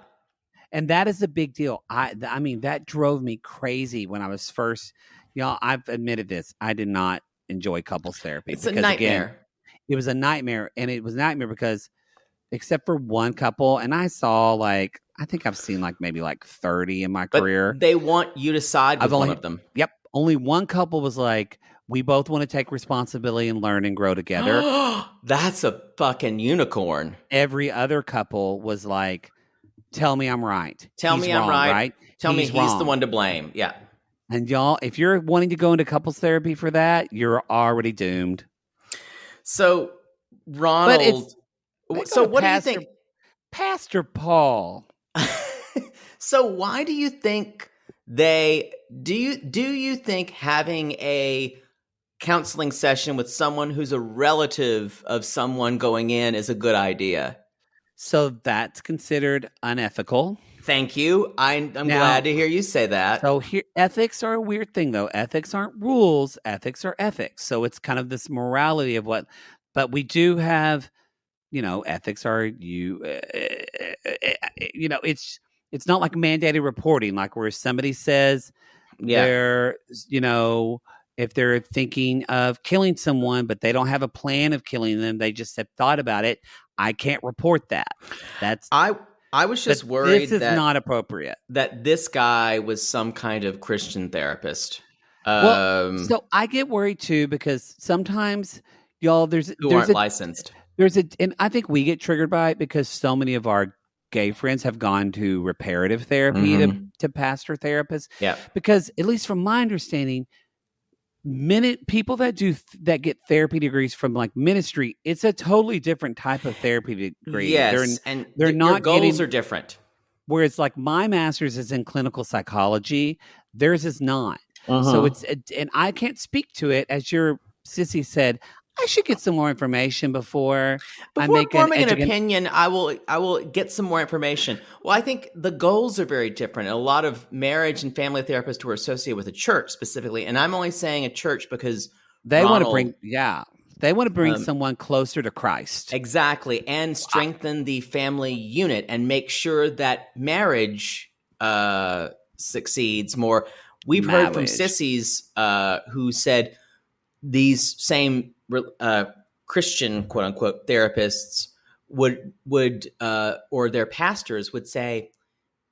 And that is a big deal. I mean, that drove me crazy when I was first, y'all, I've admitted this. I did not enjoy couples therapy. It's a nightmare. Again, it was a nightmare, and it was a nightmare because except for one couple, and I saw like I think I've seen like maybe like 30 in my But career. they want you to side with one of them. Yep. Only one couple was like, we both want to take responsibility and learn and grow together. That's a fucking unicorn. Every other couple was like, tell me I'm right. Tell He's me wrong, I'm right. right? Tell me he's the one to blame. Yeah. And y'all, if you're wanting to go into couples therapy for that, you're already doomed. So, Ronald. So, what do you think? Pastor Paul. So, why do you think do you think having a counseling session with someone who's a relative of someone going in is a good idea? So that's considered unethical. Thank you. I'm glad to hear you say that. So here, ethics are a weird thing, though. Ethics aren't rules. Ethics are ethics. So it's kind of this morality of what, but we do have, ethics are it's not like mandated reporting, like where somebody says they're, if they're thinking of killing someone, but they don't have a plan of killing them, they just have thought about it. I can't report that. I was just worried this is not appropriate. That this guy was some kind of Christian therapist. So I get worried too, because sometimes y'all aren't licensed. And I think we get triggered by it because so many of our gay friends have gone to reparative therapy to pastor therapists. Yeah. Because at least from my understanding, people that get therapy degrees from like ministry, it's a totally different type of therapy degree. Yes, and their goals are different. Whereas like my master's is in clinical psychology, theirs is not. So and I can't speak to it, as your sissy said. I should get some more information before I make forming an opinion. I will get some more information. Well, I think the goals are very different. A lot of marriage and family therapists were associated with a church specifically, and I'm only saying a church because they want to bring someone closer to Christ. Exactly, and strengthen the family unit and make sure that marriage succeeds more. We've heard from sissies who said these same Christian quote unquote therapists would or their pastors would say,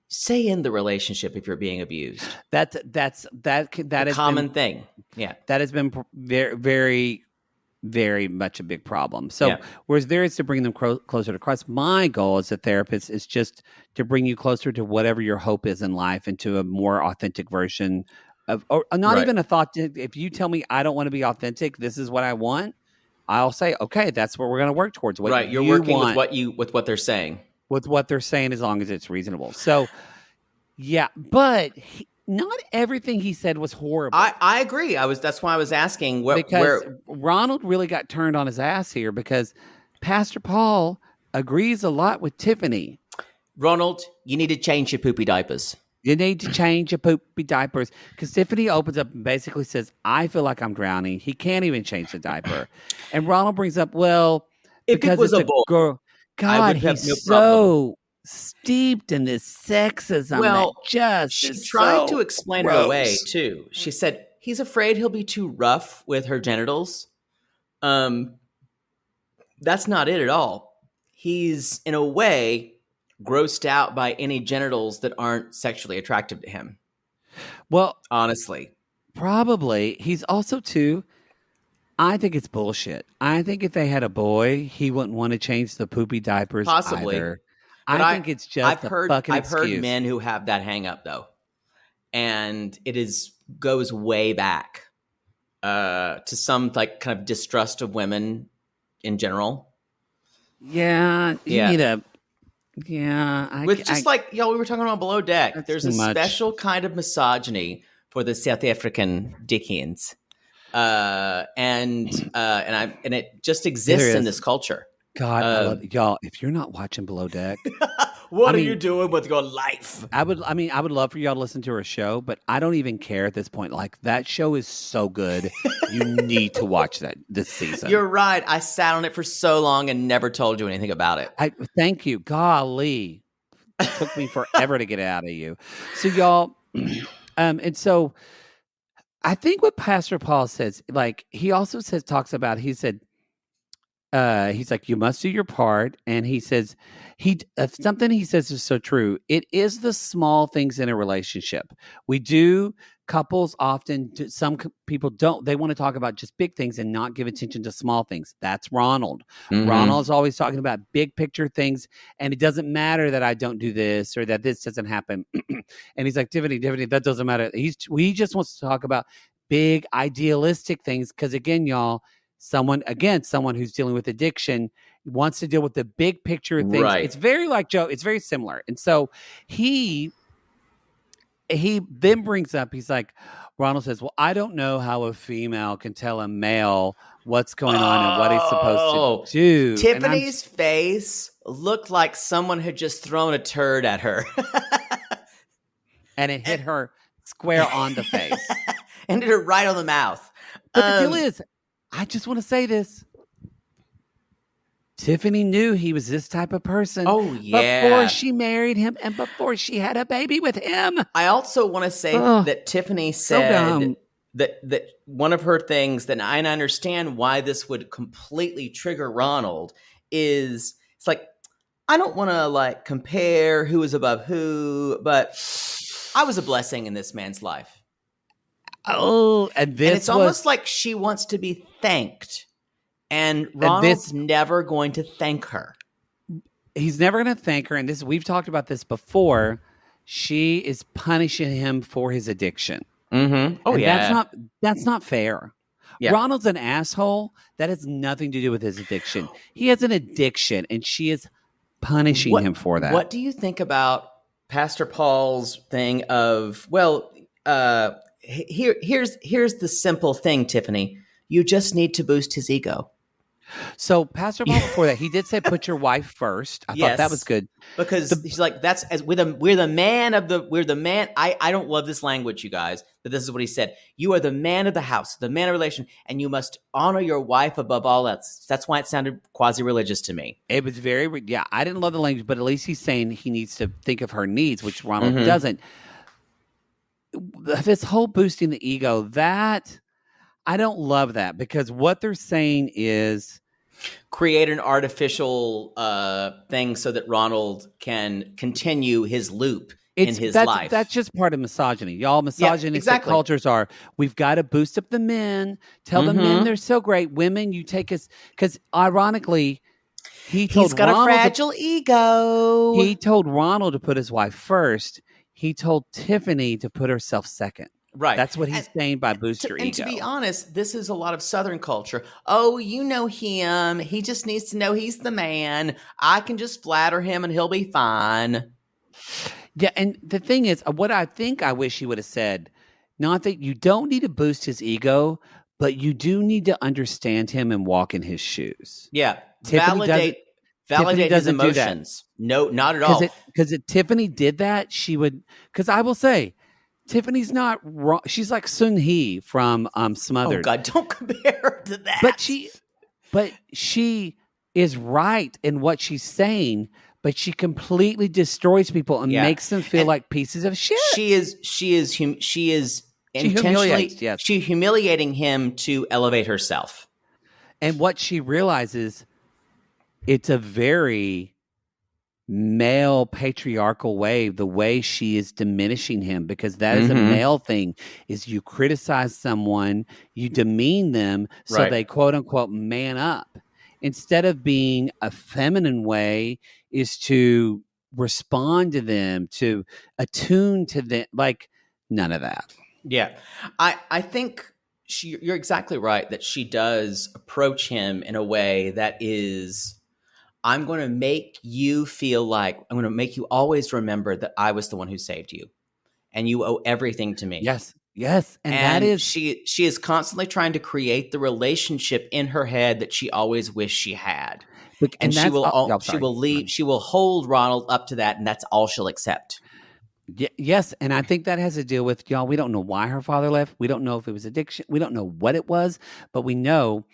stay in the relationship if you're being abused. That is a common thing. Yeah. That has been very, very, very much a big problem. So whereas there is to bring them closer to Christ, my goal as a therapist is just to bring you closer to whatever your hope is in life and to a more authentic version of, or not even a thought. If you tell me I don't want to be authentic, this is what I want, I'll say, okay, that's what we're going to work towards. You're working with what they're saying. With what they're saying, as long as it's reasonable. So, yeah, but not everything he said was horrible. I agree. That's why I was asking because Ronald really got turned on his ass here because Pastor Paul agrees a lot with Tiffany. Ronald, you need to change your poopy diapers. You need to change your poopy diapers, because Tiffany opens up and basically says, I feel like I'm drowning. He can't even change the diaper. And Ronald brings up, well, because it was it's a girl. God, he's so steeped in this sexism. Well, she tried to explain it away too. She said he's afraid he'll be too rough with her genitals. That's not it at all. He's in a way grossed out by any genitals that aren't sexually attractive to him. Well, honestly, probably. He's also too. I think it's bullshit. I think if they had a boy, he wouldn't want to change the poopy diapers. Possibly. Either. I think it's just I've heard men who have that hang up though. And goes way back to some like kind of distrust of women in general. Yeah. You need a we were talking about Below Deck. There's a special kind of misogyny for the South African Dickians. And it just exists in this culture. God, I love it. Y'all, if you're not watching Below Deck, what are you doing with your life? I would love for y'all to listen to her show, but I don't even care at this point. Like, that show is so good. You need to watch that this season. You're right. I sat on it for so long and never told you anything about it. Thank you. Golly. It took me forever to get it out of you. So y'all, and so I think what Pastor Paul says, like, he also talks about, he said, he's like, you must do your part. And he says, something he says is so true. It is the small things in a relationship. Couples often, some people don't, they want to talk about just big things and not give attention to small things. That's Ronald. Mhm. Ronald's always talking about big picture things. And it doesn't matter that I don't do this or that this doesn't happen. And he's like, Tiffany, that doesn't matter. He just wants to talk about big idealistic things. Because again, y'all, someone who's dealing with addiction wants to deal with the big picture of things. Right. It's very like Joe. It's very similar. And so he then brings up, he's like, Ronald says, well, I don't know how a female can tell a male what's going on and what he's supposed to do. Tiffany's face looked like someone had just thrown a turd at her. And it hit her square on the face. And hit her right on the mouth. But the deal is, I just want to say this. Tiffany knew he was this type of person. Oh, yeah. Before she married him and before she had a baby with him. I also want to say that Tiffany said that one of her things that I understand why this would completely trigger Ronald is it's like, I don't want to like compare who is above who, but I was a blessing in this man's life. Oh, and it's almost like she wants to be thanked. And Ronald's never going to thank her. He's never going to thank her. And we've talked about this before. She is punishing him for his addiction. Mm-hmm. Oh, and yeah. That's not fair. Yeah. Ronald's an asshole. That has nothing to do with his addiction. He has an addiction, and she is punishing him for that. What do you think about Pastor Paul's thing of, here's the simple thing, Tiffany. You just need to boost his ego. So Pastor Paul before that, he did say, put your wife first. I thought that was good. Because he's like, we're the man. I don't love this language, you guys, but this is what he said. You are the man of the house, the man of relation, and you must honor your wife above all else. That's why it sounded quasi-religious to me. It was I didn't love the language, but at least he's saying he needs to think of her needs, which Ronald doesn't. This whole boosting the ego, I don't love that, because what they're saying is create an artificial thing so that Ronald can continue his loop in his life. That's just part of misogyny. Y'all, misogynistic cultures are, we've got to boost up the men, tell the men they're so great. Women, you take us, because ironically, he's got a fragile ego. He told Ronald to put his wife first. He told Tiffany to put herself second. Right. That's what he's saying by boost your ego. And to be honest, this is a lot of Southern culture. Oh, you know him. He just needs to know he's the man. I can just flatter him and he'll be fine. Yeah, and the thing is, what I think I wish he would have said, not that you don't need to boost his ego, but you do need to understand him and walk in his shoes. Yeah. Validate his emotions. No, not at all. Because if Tiffany did that, she would, because I will say, Tiffany's not wrong. She's like Sun Hee from Smothered. Oh God, don't compare her to that. But she is right in what she's saying, but she completely destroys people and makes them feel like pieces of shit. She is intentionally humiliating him to elevate herself. And what she realizes, it's a very male patriarchal way, the way she is diminishing him, because that is a male thing, is you criticize someone, you demean them, so they quote unquote man up, instead of being a feminine way is to respond to them, to attune to them. Like, none of that. Yeah. I think you're exactly right that she does approach him in a way that is, I'm going to make you feel like, I'm going to make you always remember that I was the one who saved you and you owe everything to me. Yes. And that is, she is constantly trying to create the relationship in her head that she always wished she had. And she will hold Ronald up to that. And that's all she'll accept. Yes. And I think that has to deal with, y'all, we don't know why her father left. We don't know if it was addiction. We don't know what it was, but we know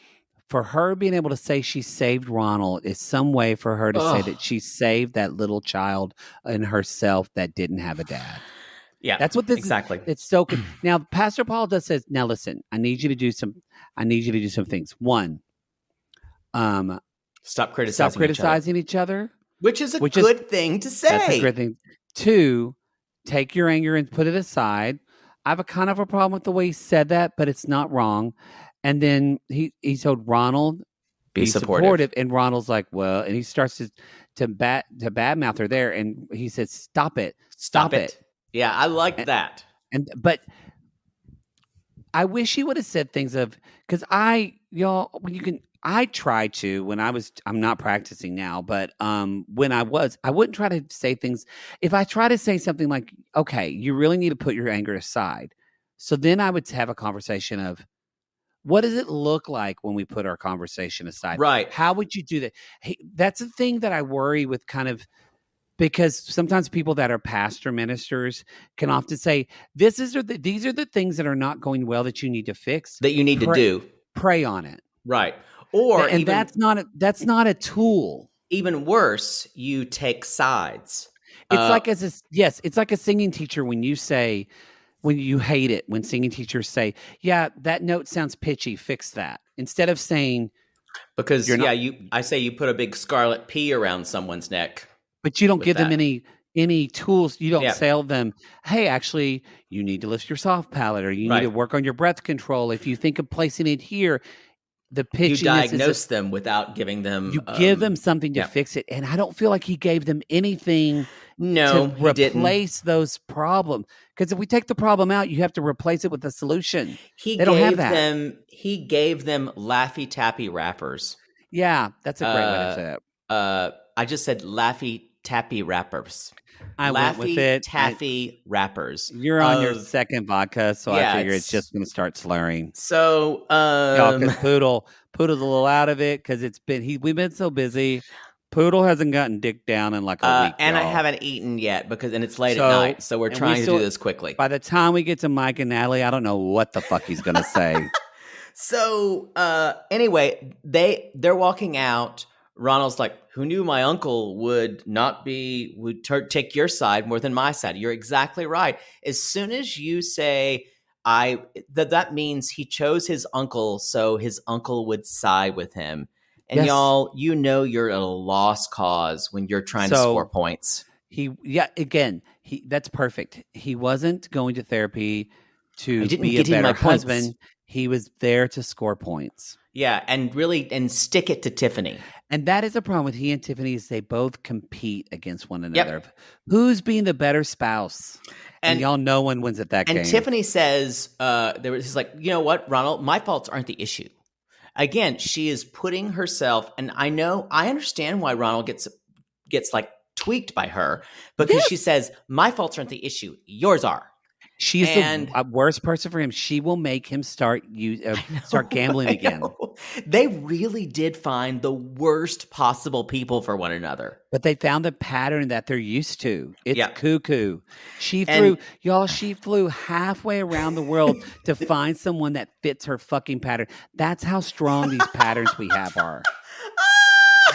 for her being able to say she saved Ronald is some way for her to say that she saved that little child in herself that didn't have a dad. Yeah, that's what this exactly. It's so good. Now, Pastor Paul does says, now listen, I need you to do some things. One, Stop Stop criticizing criticizing each other. which is a good thing to say. That's a good thing. 2, take your anger and put it aside. I have a kind of a problem with the way he said that, but it's not wrong. And then he told Ronald, Be supportive. and Ronald's like, well, and he starts to badmouth her there, and he says, stop it. Yeah, I like that. But I wish he would have said things because I try to when I'm not practicing now, but when I wouldn't try to say things. If I try to say something like, okay, you really need to put your anger aside. So then I would have a conversation of, what does it look like when we put our conversation aside? Right. How would you do that? Hey, that's the thing that I worry with kind of, because sometimes people that are pastor ministers can often say, these are the things that are not going well that you need to fix. That you need to do. Pray on it. Right. Or and that's not a tool. Even worse, you take sides. It's like a singing teacher when you hate it, when singing teachers say, yeah, that note sounds pitchy, fix that. Instead of saying, because I say you put a big scarlet P around someone's neck. But you don't give them any tools. You don't tell them, hey, actually, you need to lift your soft palate, or you need to work on your breath control. If you think of placing it here, the pitchiness. You diagnose them without giving them. You give them something to fix it, and I don't feel like he gave them anything. No, to replace those problems. Because if we take the problem out, you have to replace it with a solution. They don't have that. He gave them Laffy Taffy wrappers. Yeah, that's a great way to say it. I just said Laffy Taffy wrappers. I went with it. Taffy wrappers. You're on your second vodka, so I figure it's just going to start slurring. So, Poodle's a little out of it because we've been so busy. Poodle hasn't gotten dick down in like a week, and I haven't eaten yet and it's late at night, so we're trying to do this quickly. By the time we get to Mike and Natalie, I don't know what the fuck he's going to say. So, anyway, they're walking out. Ronald's like, who knew my uncle would take your side more than my side? You're exactly right. As soon as you say that means he chose his uncle, so his uncle would side with him. And y'all, you're at a lost cause when you're trying to score points. That's perfect. He wasn't going to therapy to be a better better husband. He was there to score points. Yeah, and stick it to Tiffany. And that is a problem with he and Tiffany is they both compete against one another. Yep. Who's being the better spouse? And y'all, no one wins at that game. And Tiffany says, he's like, you know what, Ronald, my faults aren't the issue. Again, she is putting herself, and I understand why Ronald gets like tweaked by her, because she says, my faults aren't the issue, yours are. She's the worst person for him. She will make him start gambling again. They really did find the worst possible people for one another. But they found the pattern that they're used to. It's cuckoo. She flew halfway around the world to find someone that fits her fucking pattern. That's how strong these patterns we have are.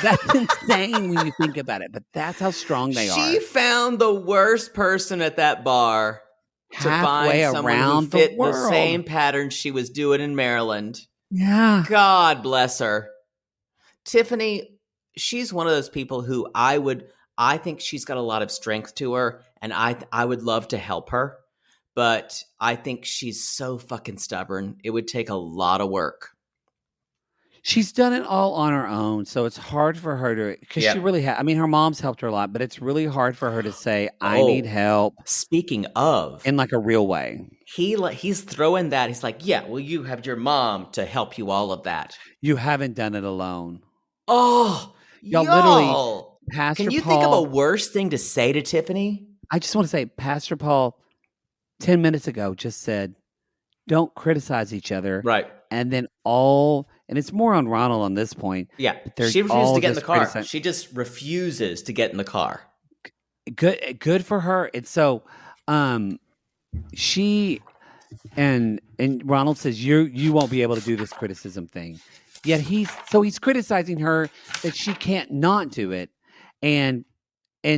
That's insane when you think about it, but that's how strong they are. She found the worst person at that bar. Halfway to find someone around who fit the world. The same pattern she was doing in Maryland. Yeah. God bless her. Tiffany, she's one of those people who I think she's got a lot of strength to her, and I would love to help her, but I think she's so fucking stubborn. It would take a lot of work. She's done it all on her own, so it's hard for her to, because she really has. I mean, her mom's helped her a lot, but it's really hard for her to say, I need help. Speaking of. In like a real way. He's throwing that. He's like, yeah, well, you have your mom to help you all of that. You haven't done it alone. Oh, y'all literally, Pastor Paul. Can you Paul, think of a worse thing to say to Tiffany? I just want to say, Pastor Paul, 10 minutes ago, just said, don't criticize each other. Right. And then and it's more on Ronald on this point. Yeah. She refuses to get in the car. She just refuses to get in the car. Good for her. And so she and Ronald says, you won't be able to do this criticism thing. Yet he's criticizing her that she can't not do it. And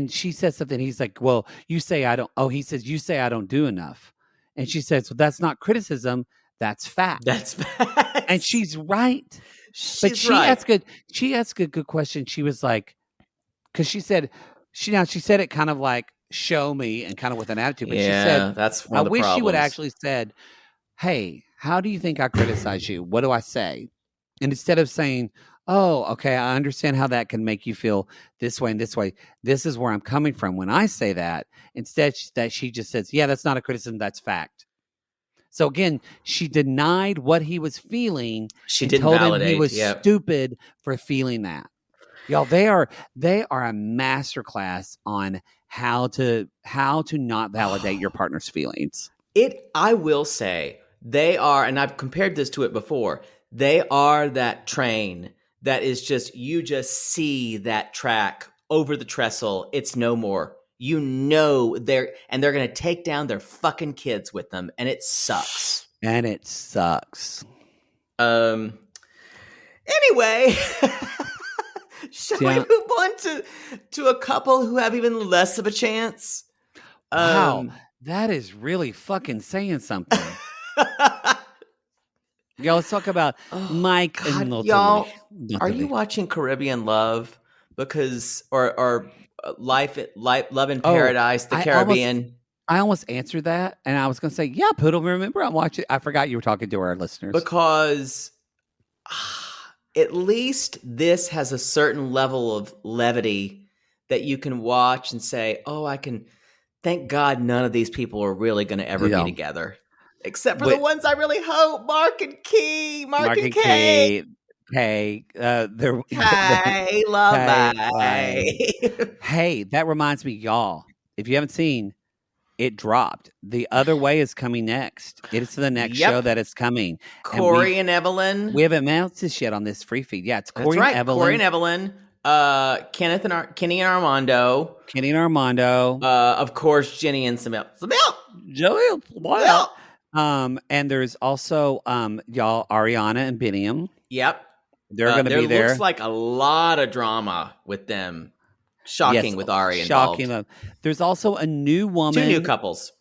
she says something. He's like, well, you say I don't. Oh, he says, you say I don't do enough. And she says, well, that's not criticism. That's fact. That's fact. And she's right. But she's she right. asked a good question. She was like, because she said it kind of like show me and kind of with an attitude. But she said, that's one I of the wish she would problems. actually said, hey, how do you think I criticize you? What do I say? And instead of saying, oh, okay, I understand how that can make you feel this way and this way. This is where I'm coming from when I say that. Instead, that she just says, yeah, that's not a criticism. That's fact. So again, she denied what he was feeling She and didn't told him he validate. was Yep. stupid for feeling that. Y'all, they are a masterclass on how to not validate your partner's feelings. I will say they are, and I've compared this to it before. They are that train that is just, you just see that track over the trestle. It's no more. You know, they're going to take down their fucking kids with them, and it sucks. Anyway, shall we move on to a couple who have even less of a chance? Wow, that is really fucking saying something. Y'all, let's talk about Mike and Natalie. Y'all, are you watching Caribbean Love? Because or Love in Paradise, the Caribbean. I almost answered that, and I was going to say, yeah, Poodle. Remember, I'm watching. I forgot you were talking to our listeners. Because at least this has a certain level of levity that you can watch and say, oh, I can. Thank God none of these people are really going to ever be together. Except for the ones I really hope, Mark and Kay. Hey, love Hey, that reminds me, y'all. If you haven't seen, it dropped. The Other Way is coming next. It's the next show that is coming. Corey and Evelyn. We haven't announced this yet on this free feed. Yeah, it's Corey and Evelyn. Corey and Evelyn. Kenny and Armando. Of course, Jenny and Samil. And there's also y'all, Ariana and Biniam. Yep. They're going to be there. There looks like a lot of drama with them. Shocking with Ari involved. There's also a new woman. Two new couples.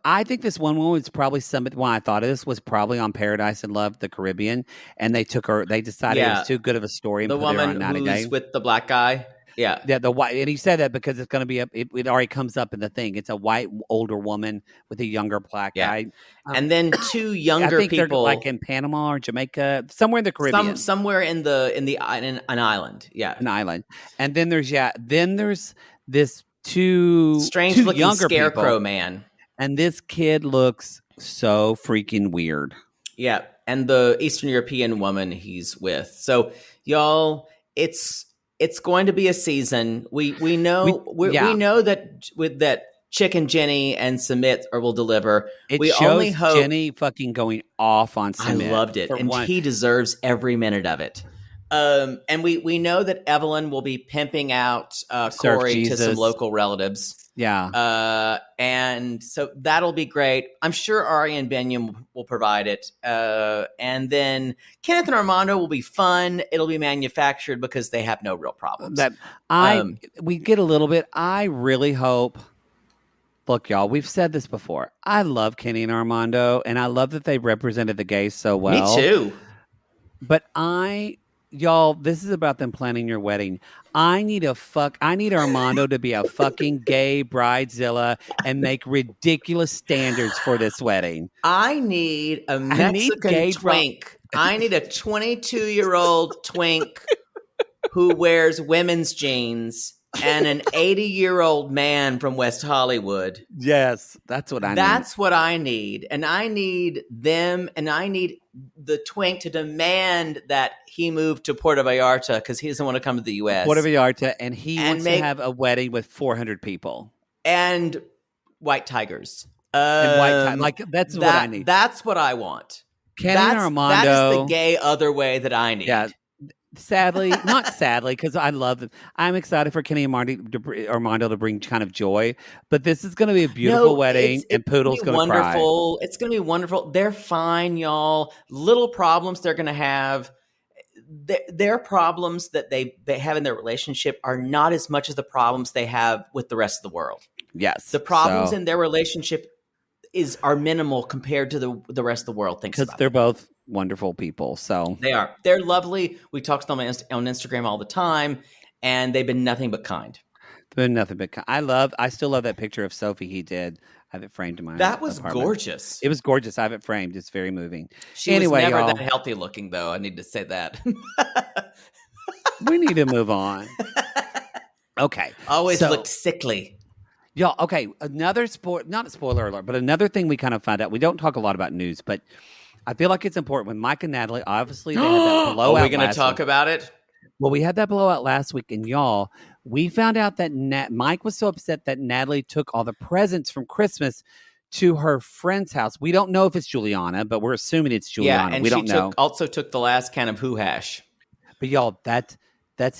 I think this one woman was probably when I thought of this was probably on Paradise and Love, the Caribbean, and they decided it was too good of a story. And the woman who's with the black guy. Yeah. The white, and he said that because it's going to be it already comes up in the thing. It's a white older woman with a younger black guy, and then two younger people, they're like in Panama or Jamaica, somewhere in the Caribbean, somewhere in an island, an island. And then there's this two strange looking younger scarecrow people, man, and this kid looks so freaking weird. Yeah, and the Eastern European woman he's with. So y'all, it's going to be a season. We know that Chick and Jenny and Sumit will deliver. We shows only hope Jenny fucking going off on Sumit. I loved it, and he deserves every minute of it. And we know that Evelyn will be pimping out Corey to some local relatives. Yeah. And so that'll be great. I'm sure Ari and Benyam will provide it. And then Kenneth and Armando will be fun. It'll be manufactured because they have no real problems. We get a little bit. I really hope. Look, y'all, we've said this before. I love Kenny and Armando, and I love that they represented the gays so well. Me too. But y'all, this is about them planning your wedding. I need Armando to be a fucking gay bridezilla and make ridiculous standards for this wedding. I need a Mexican twink. I need a 22-year-old twink who wears women's jeans and an 80-year-old man from West Hollywood. Yes, that's what I need. That's what I need. And I need them, and I need the twink to demand that he move to Puerto Vallarta because he doesn't want to come to the U.S. Puerto Vallarta, and he wants to have a wedding with 400 people. And white tigers. That's what I need. That's what I want. Kenny and Armando. That is the gay other way that I need. Yeah. Not sadly, because I love them. I'm excited for Kenny and Armando to bring kind of joy, but this is going to be a beautiful wedding, and Poodle's going to cry. It's going to be wonderful. They're fine, y'all. Little problems they're going to have. Their problems that they have in their relationship are not as much as the problems they have with the rest of the world. Yes. The problems in their relationship are minimal compared to the rest of the world thinks about. Because they're both wonderful people. So They are. They're lovely. We talk to them on Instagram all the time, and they've been nothing but kind. but nothing but I still love that picture of Sophie he did. I have it framed in my That was apartment. gorgeous. It was gorgeous. I have it framed. It's very moving. She anyway, was never y'all, that healthy looking, though. I need to say that. we need to move on. Okay. Always looked sickly. Y'all, okay, another not a spoiler alert, but another thing we kind of found out. We don't talk a lot about news, but I feel like it's important. When Mike and Natalie, obviously, they had that blowout. Are we going to talk about it? Well, we had that blowout last week, and y'all, we found out that Mike was so upset that Natalie took all the presents from Christmas to her friend's house. We don't know if it's Juliana, but we're assuming it's Juliana. Yeah, and we don't know. Also took the last can of Who Hash. But y'all, that's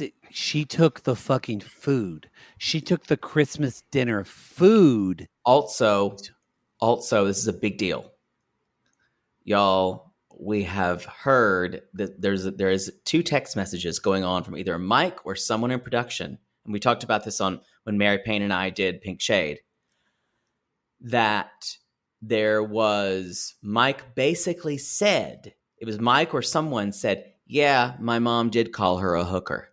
it. She took the fucking food. She took the Christmas dinner food. Also, this is a big deal. Y'all, we have heard that there is 2 text messages going on from either Mike or someone in production. And we talked about this when Mary Payne and I did Pink Shade. That there was, Mike basically said, it was Mike or someone said, yeah, my mom did call her a hooker.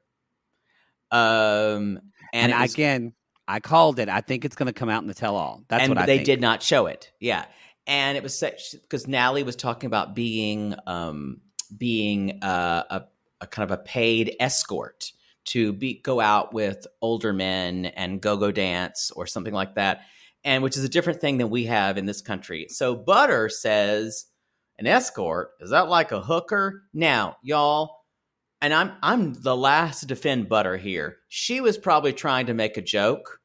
And I called it. I think it's going to come out in the tell-all. That's what I think. They did not show it. Yeah. And it was because Natalie was talking about being a kind of a paid escort to go out with older men and go dance or something like that, and which is a different thing than we have in this country. So Butter says, an escort, is that like a hooker? Now, y'all, and I'm the last to defend Butter here. She was probably trying to make a joke,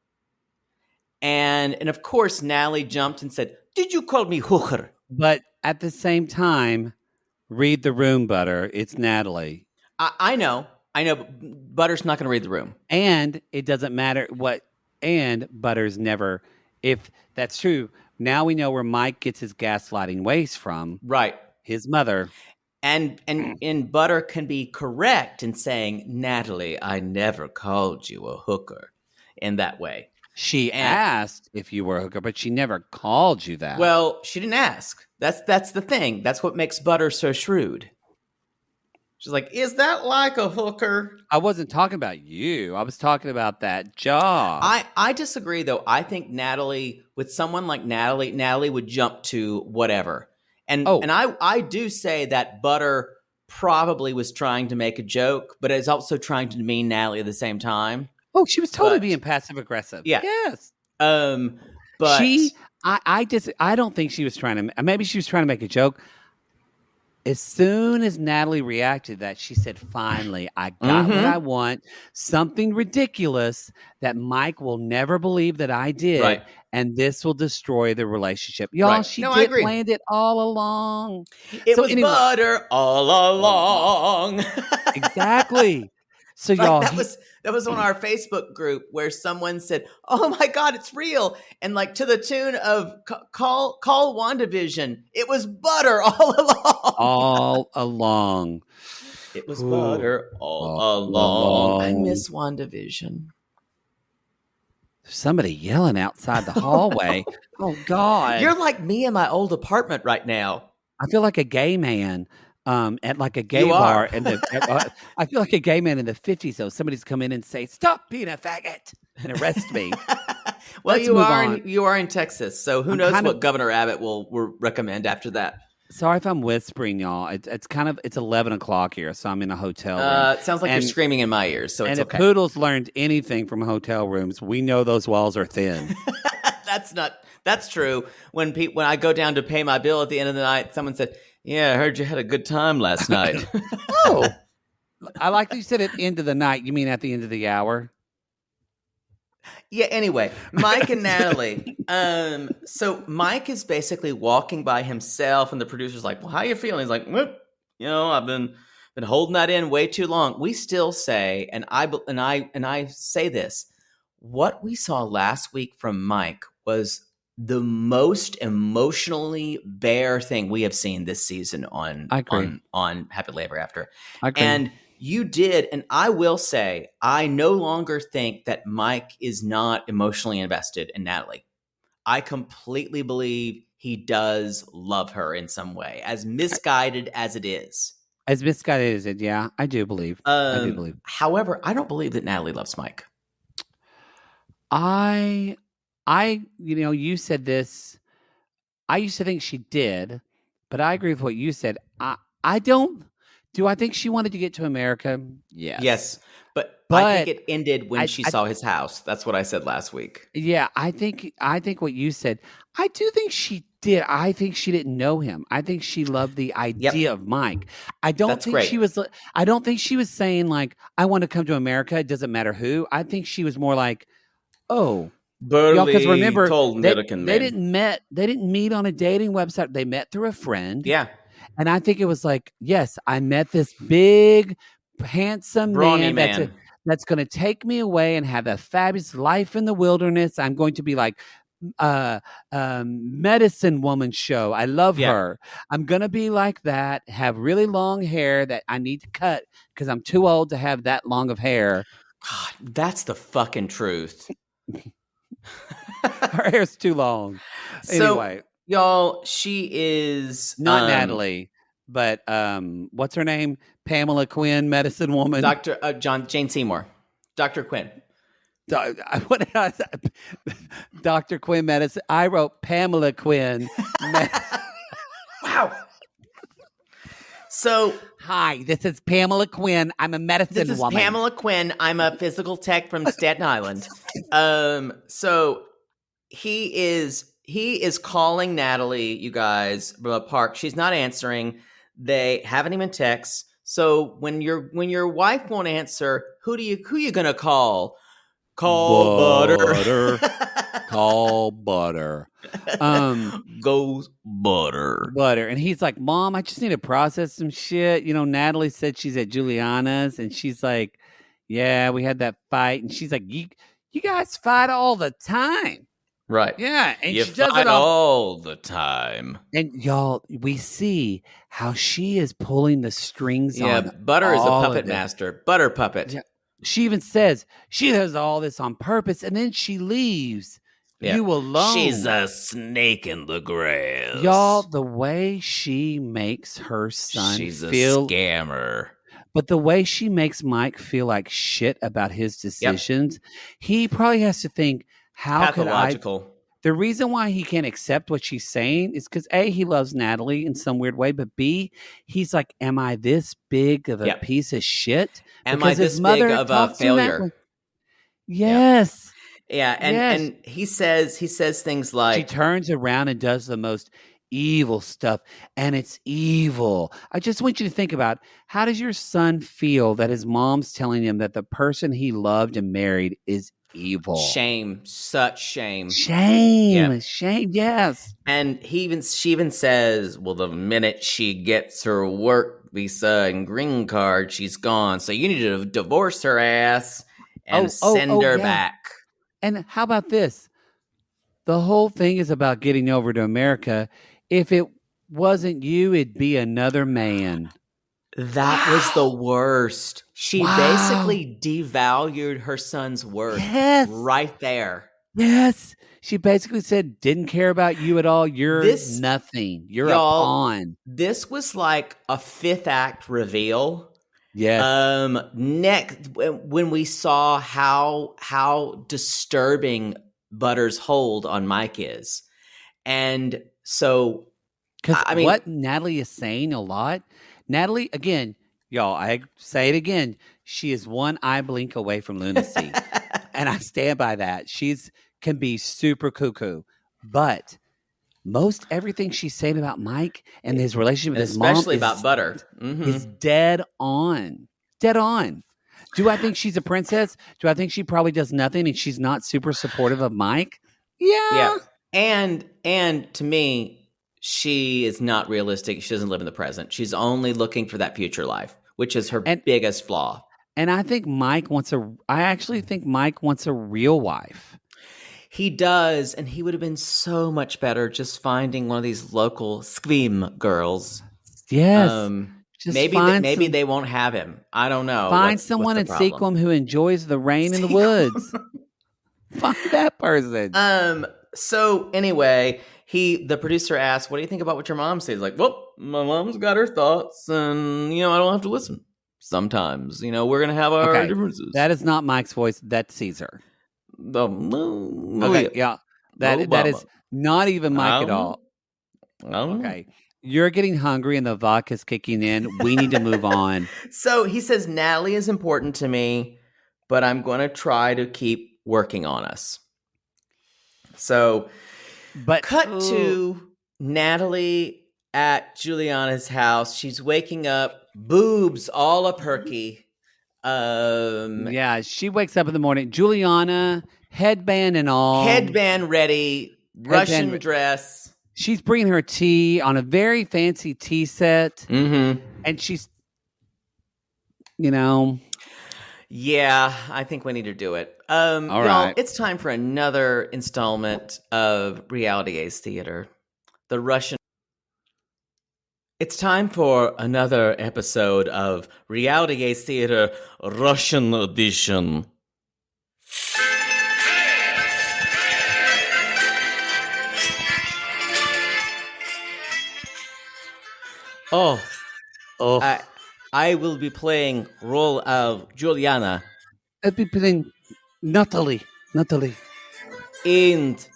and of course Natalie jumped and said, did you call me hooker? But at the same time, read the room, Butter. It's Natalie. I know, but Butter's not going to read the room. And it doesn't matter what, and Butter's never, if that's true, now we know where Mike gets his gaslighting ways from. Right. His mother. And Butter can be correct in saying, Natalie, I never called you a hooker in that way. She asked if you were a hooker, but she never called you that. Well, she didn't ask. That's the thing. That's what makes Butter so shrewd. She's like, is that like a hooker? I wasn't talking about you. I was talking about that job. I disagree, though. I think Natalie, with someone like Natalie would jump to whatever. And I do say that Butter probably was trying to make a joke, but is also trying to demean Natalie at the same time. Oh, she was totally being passive aggressive. Yeah. Yes. But I don't think she was trying to. Maybe she was trying to make a joke. As soon as Natalie reacted to that, she said, finally, I got what I want. Something ridiculous that Mike will never believe that I did. Right. And this will destroy the relationship. Y'all, Right. she No, I did agree. planned it all along. It was Butter all along. Exactly. So y'all, that was on our Facebook group where someone said, "Oh my God, it's real!" And like to the tune of "Call WandaVision." It was Butter all along. All along. It was Butter all along. I miss WandaVision. There's somebody yelling outside the hallway. Oh God! You're like me in my old apartment right now. I feel like a gay man. At like a gay bar, and I feel like a gay man in the 50s. Though somebody's come in and say, "Stop being a faggot," and arrest me. Well, you are in Texas, so who knows what Governor Abbott will recommend after that. Sorry if I'm whispering, y'all. It's 11 o'clock here, so I'm in a hotel room. It sounds like you're screaming in my ears, so it's okay. And if Poodle's learned anything from hotel rooms, we know those walls are thin. That's true. When I go down to pay my bill at the end of the night, someone said, "Yeah, I heard you had a good time last night." Oh, I like that you said at the end of the night. You mean at the end of the hour? Yeah. Anyway, Mike and Natalie. So Mike is basically walking by himself, and the producer's like, "Well, how you feeling?" He's like, "Well, I've been holding that in way too long." We still say, and I say this: what we saw last week from Mike was the most emotionally bare thing we have seen this season on Happily Ever After. I agree. And you did, and I will say, I no longer think that Mike is not emotionally invested in Natalie. I completely believe he does love her in some way, as misguided as it is. As misguided as it, yeah, I do believe. However, I don't believe that Natalie loves Mike. You know, you said this. I used to think she did, but I agree with what you said. I don't. Do I think she wanted to get to America? Yes. Yes. But I think it ended when she saw his house. That's what I said last week. Yeah, I think what you said. I do think she did. I think she didn't know him. I think she loved the idea of Mike. I don't think she was. I don't think she was saying like, "I want to come to America. It doesn't matter who." I think she was more like, "Oh, y'all," because remember, they didn't meet on a dating website. They met through a friend. Yeah, and I think it was like, yes, I met this big, handsome brawny man that's going to take me away and have a fabulous life in the wilderness. I'm going to be like medicine woman show. I love her. I'm going to be like that, have really long hair that I need to cut because I'm too old to have that long of hair. God, that's the fucking truth. Her hair's too long. Anyway, y'all, she is not Natalie, but what's her name? Pamela Quinn, medicine woman. Jane Seymour. Dr. Quinn. What did I say? Dr. Quinn medicine. I wrote Pamela Quinn. Wow. So, hi, this is Pamela Quinn. I'm a medicine woman. This is Pamela Quinn. I'm a physical tech from Staten Island. So he is calling Natalie, you guys, from a park. She's not answering. They haven't even text. So when your wife won't answer, who you gonna call? Call Butter. Call Butter. Goes Butter. And he's like, Mom, I just need to process some shit. You know, Natalie said she's at Juliana's, and she's like, yeah, we had that fight. And she's like, you guys fight all the time. Right. Yeah. And you she does fight it all the time. And y'all, we see how she is pulling the strings on. Yeah, Butter is a puppet master. Butter puppet. Yeah. She even says she does all this on purpose, and then she leaves you alone. She's a snake in the grass. Y'all, the way she makes her son She's a scammer. But the way she makes Mike feel like shit about his decisions, he probably has to think, how could I? The reason why he can't accept what she's saying is because A, he loves Natalie in some weird way, but B, he's like, am I this big of a piece of shit? Am I this big of a failure? Yes. Yeah, and he says things like, she turns around and does the most evil stuff, and it's evil. I just want you to think about, how does your son feel that his mom's telling him that the person he loved and married is evil? Shame. Such shame. Shame. Yes. And she even says, well, the minute she gets her work visa and green card, she's gone. So you need to divorce her ass and send her back. And how about this? The whole thing is about getting over to America. If it wasn't you, it'd be another man. That was the worst. She basically devalued her son's worth right there. Yes. She basically said, didn't care about you at all. You're nothing. You're a pawn. This was like a fifth act reveal. Yes. Next, when we saw how disturbing Butter's hold on Mike is. And so, because what Natalie is saying a lot, Natalie, again, y'all, I say it again, she is one eye blink away from lunacy. And I stand by that. Can be super cuckoo. But most everything she's saying about Mike and his relationship with his mom, especially about Butter, is dead on. Dead on. Do I think she's a princess? Do I think she probably does nothing and she's not super supportive of Mike? Yeah. And to me, she is not realistic. She doesn't live in the present. She's only looking for that future life, which is her biggest flaw. And I think I actually think Mike wants a real wife. He does, and he would have been so much better just finding one of these local Skvim girls. Yes. Maybe they won't have him. I don't know. Find someone in Sequim who enjoys the rain in the woods. Find that person. So anyway, the producer asked, what do you think about what your mom says? Like, well, my mom's got her thoughts, and, I don't have to listen. Sometimes, we're going to have our differences. That is not Mike's voice. That's Caesar. Malia. Yeah. That is not even Mike at all. Okay. You're getting hungry and the vodka's kicking in. We need to move on. So he says, Natalie is important to me, but I'm going to try to keep working on us. So, cut to Natalie at Juliana's house. She's waking up, boobs all a perky. Yeah, she wakes up in the morning. Juliana, headband and all. Headband ready, Russian dress. She's bringing her tea on a very fancy tea set. Mm-hmm. And she's, Yeah, I think we need to do it. All right. It's time for another installment of Reality Gaze Theater. It's time for another episode of Reality Gaze Theater Russian Edition. Oh. I will be playing role of Juliana. I'll be playing Natalie. And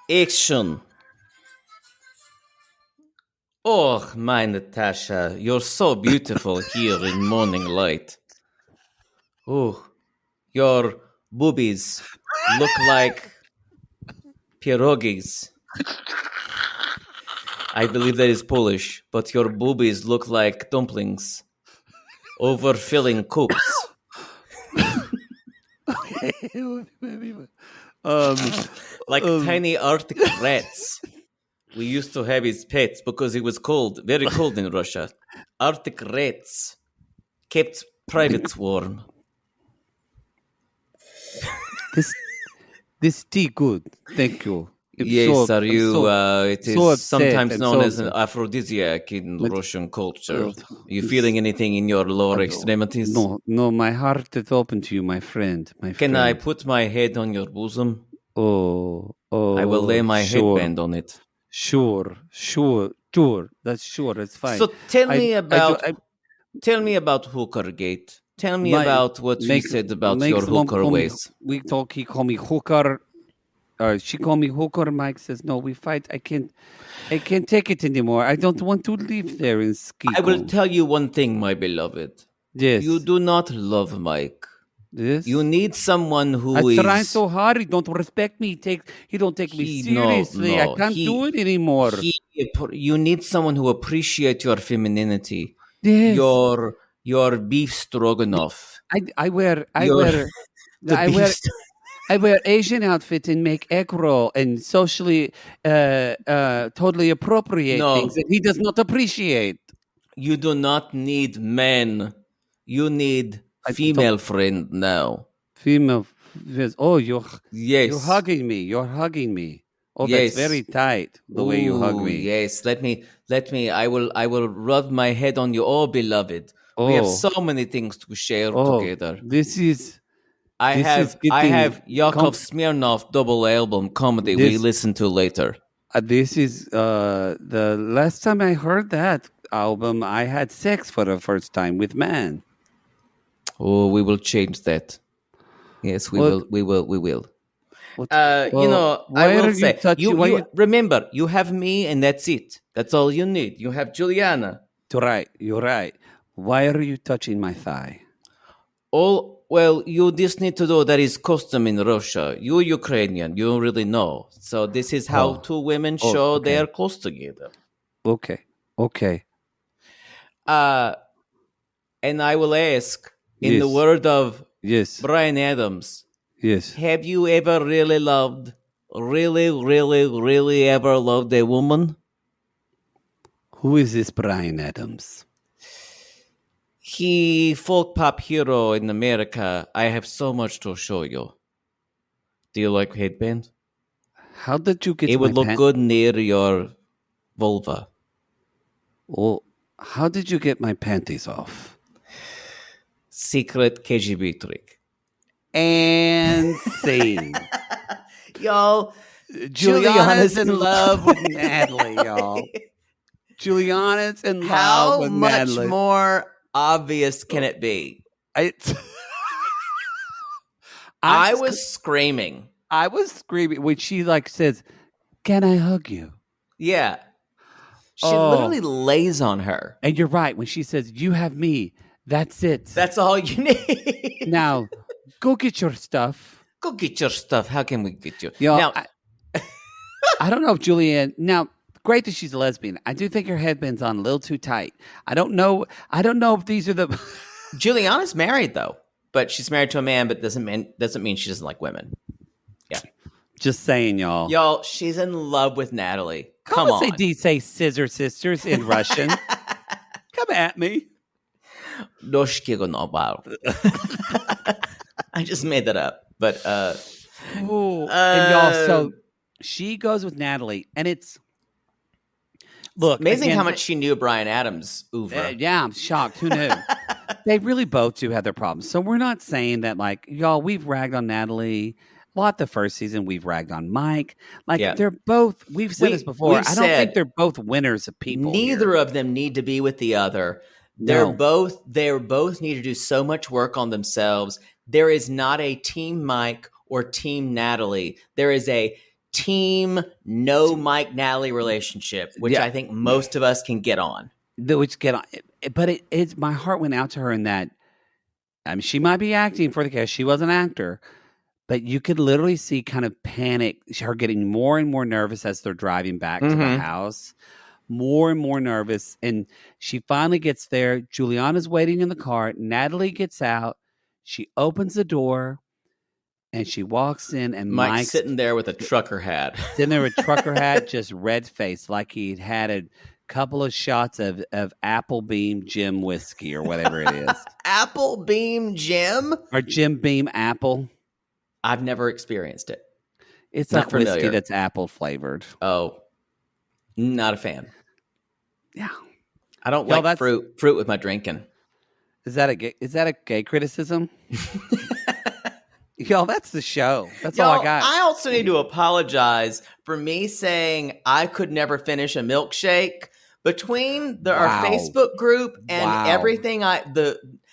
action. Oh, my Natasha, you're so beautiful here in morning light. Oh, your boobies look like pierogies. I believe that is Polish, but your boobies look like dumplings. Overfilling cups. Like tiny Arctic rats. We used to have his pets because it was cold, very cold in Russia. Arctic rats kept privates warm. This tea good, thank you. It is sometimes known as an aphrodisiac in Russian culture. Are you feeling anything in your lower extremities? No, my heart is open to you, my friend. Can I put my head on your bosom? Oh, I will lay my headband on it. Sure. That's fine. So tell me about Hookergate. Tell me about what you said about your hooker ways. He called me hooker. She called me hooker. Mike says, no, we fight. I can't take it anymore. I don't want to live there in Ski. I will tell you one thing, my beloved. Yes. You do not love Mike. Yes. You need someone who I try so hard. He don't respect me. He don't take me seriously. I can't do it anymore. You need someone who appreciates your femininity. Yes. Your beef stroganoff. I wear Asian outfit and make egg roll and socially totally appropriate things that he does not appreciate. You do not need men. You need female friend now. Female. Oh, you're hugging me. You're hugging me. Oh, yes. That's very tight. The way you hug me. Yes. Let me. I will rub my head on you. Oh, beloved. We have so many things to share together. I have Yakov Smirnoff double album comedy we listen to later. This is the last time I heard that album. I had sex for the first time with man. Oh, we will change that. Yes, we will. We will. I will say. Remember, you have me, and that's it. That's all you need. You have Juliana. You're right. Why are you touching my thigh? Well, you just need to know that is custom in Russia. You're Ukrainian. You don't really know. So this is how two women show they are close together. Okay. And I will ask, in the word of Bryan Adams, yes, have you ever really loved, really ever loved a woman? Who is this Bryan Adams? He folk pop hero in America. I have so much to show you. Do you like headband? How did you get it would look good near your vulva. Well, how did you get my panties off? Secret KGB trick. And scene. Y'all, Juliana's in love with Natalie, y'all. Juliana's in love with Natalie. How much more obvious can it be? I was screaming. I was screaming when she like says, "Can I hug you?" Yeah. She literally lays on her. And you're right. When she says, "You have me. That's it. That's all you need. Now, go get your stuff. Go get your stuff. How can we get you?" Now, I don't know if Julianne. Now, great that she's a lesbian. I do think her headband's on a little too tight. I don't know if these are the. Juliana's married though, but she's married to a man. But doesn't mean she doesn't like women. Yeah, just saying, y'all. Y'all, she's in love with Natalie. Come on. Say scissor sisters in Russian. Come at me. I just made that up, but and y'all, so she goes with Natalie, and it's amazing how much she knew of Bryan Adams' oeuvre. Yeah, I'm shocked. Who knew? They really both do have their problems. So we're not saying that, like, y'all, we've ragged on Natalie. A lot the first season, we've ragged on Mike. Like, they're both, we've said this before. I don't think they're both winners of people. Neither of them need to be with the other. They both need to do so much work on themselves. There is not a team Mike or team Natalie. There is a team no Mike Natalie relationship, which I think most of us can get on. But it's my heart went out to her in that. I mean, she might be acting for the cast. She was an actor, but you could literally see kind of panic. Her getting more and more nervous as they're driving back to the house. More and more nervous. And she finally gets there. Juliana's waiting in the car. Natalie gets out. She opens the door and she walks in, and Mike's sitting there with a trucker hat. Sitting there with a trucker hat, just red faced, like he'd had a couple of shots of Apple Beam Jim whiskey or whatever it is. Apple Beam Jim? Or Jim Beam Apple. I've never experienced it. It's like whiskey that's apple flavored. Oh, not a fan. Yeah, I don't like fruit with my drinking. Is that a gay criticism? Y'all, that's the show. That's all I got. I also need to apologize for me saying I could never finish a milkshake. Between our Facebook group and everything,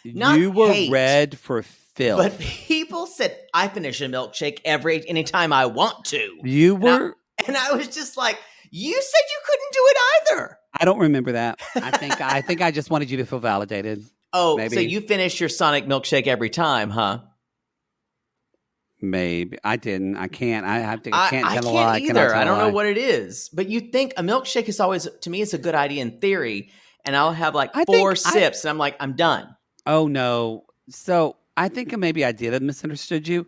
you were red for filth. But people said I finish a milkshake anytime I want to. You were, and I was just like, you said you couldn't do it either. I don't remember that. I think I just wanted you to feel validated. Oh, maybe. So you finish your Sonic milkshake every time, huh? Maybe I didn't. I can't. I can't tell a lie. Either. I don't know what it is, but you think a milkshake is always, to me, it's a good idea in theory. And I'll have like 4 sips, and I'm like, I'm done. Oh no! So I think maybe I did have misunderstood you.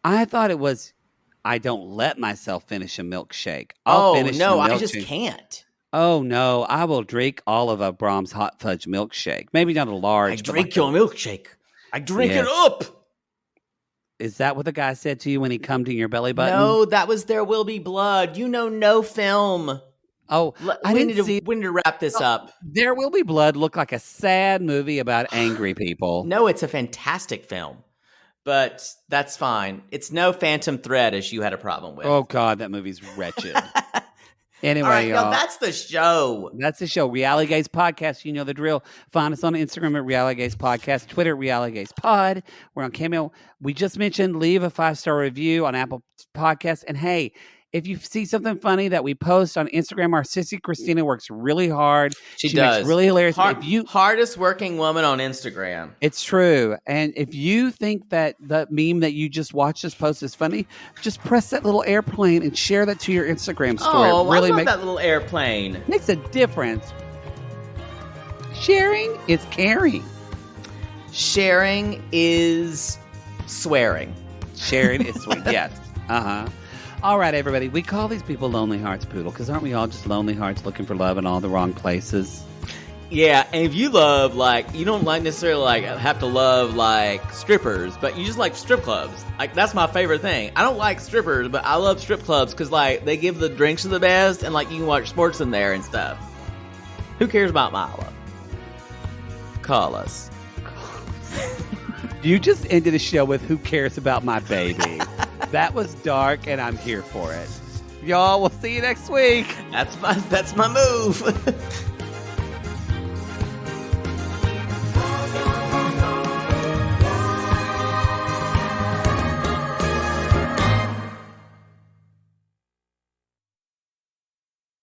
I thought it was I don't let myself finish a milkshake. I just can't. Oh no! I will drink all of a Brahms hot fudge milkshake. Maybe not a large. I drink your milkshake. I drink it up. Is that what the guy said to you when he come to your belly button? No, that was There Will Be Blood. No film. Oh, we need to wrap this up. There Will Be Blood looked like a sad movie about angry people. No, it's a fantastic film. But that's fine. It's no Phantom Thread, as you had a problem with. Oh, God, that movie's wretched. Anyway, all right, y'all, that's the show. That's the show. Reality Gaze Podcast. You know the drill. Find us on Instagram at Reality Gaze Podcast, Twitter at Reality Gaze Pod. We're on Cameo. We just mentioned leave a 5-star review on Apple Podcasts. And hey, if you see something funny that we post on Instagram, our sissy Christina works really hard. She does. Makes really hilarious. Hardest working woman on Instagram. It's true. And if you think that the meme that you just watched us post is funny, just press that little airplane and share that to your Instagram story. Oh, I love that little airplane. Makes a difference. Sharing is caring. Sharing is swearing. Sharing is sweet. Yes. Uh-huh. All right, everybody. We call these people lonely hearts, Poodle, because aren't we all just lonely hearts looking for love in all the wrong places? Yeah, and if you love, you don't necessarily have to love strippers, but you just like strip clubs. That's my favorite thing. I don't like strippers, but I love strip clubs because they give the drinks the best, and you can watch sports in there and stuff. Who cares about Mila? Call us. You just ended the show with "Who cares about my baby?" That was dark, and I'm here for it. Y'all, we'll see you next week. That's my move.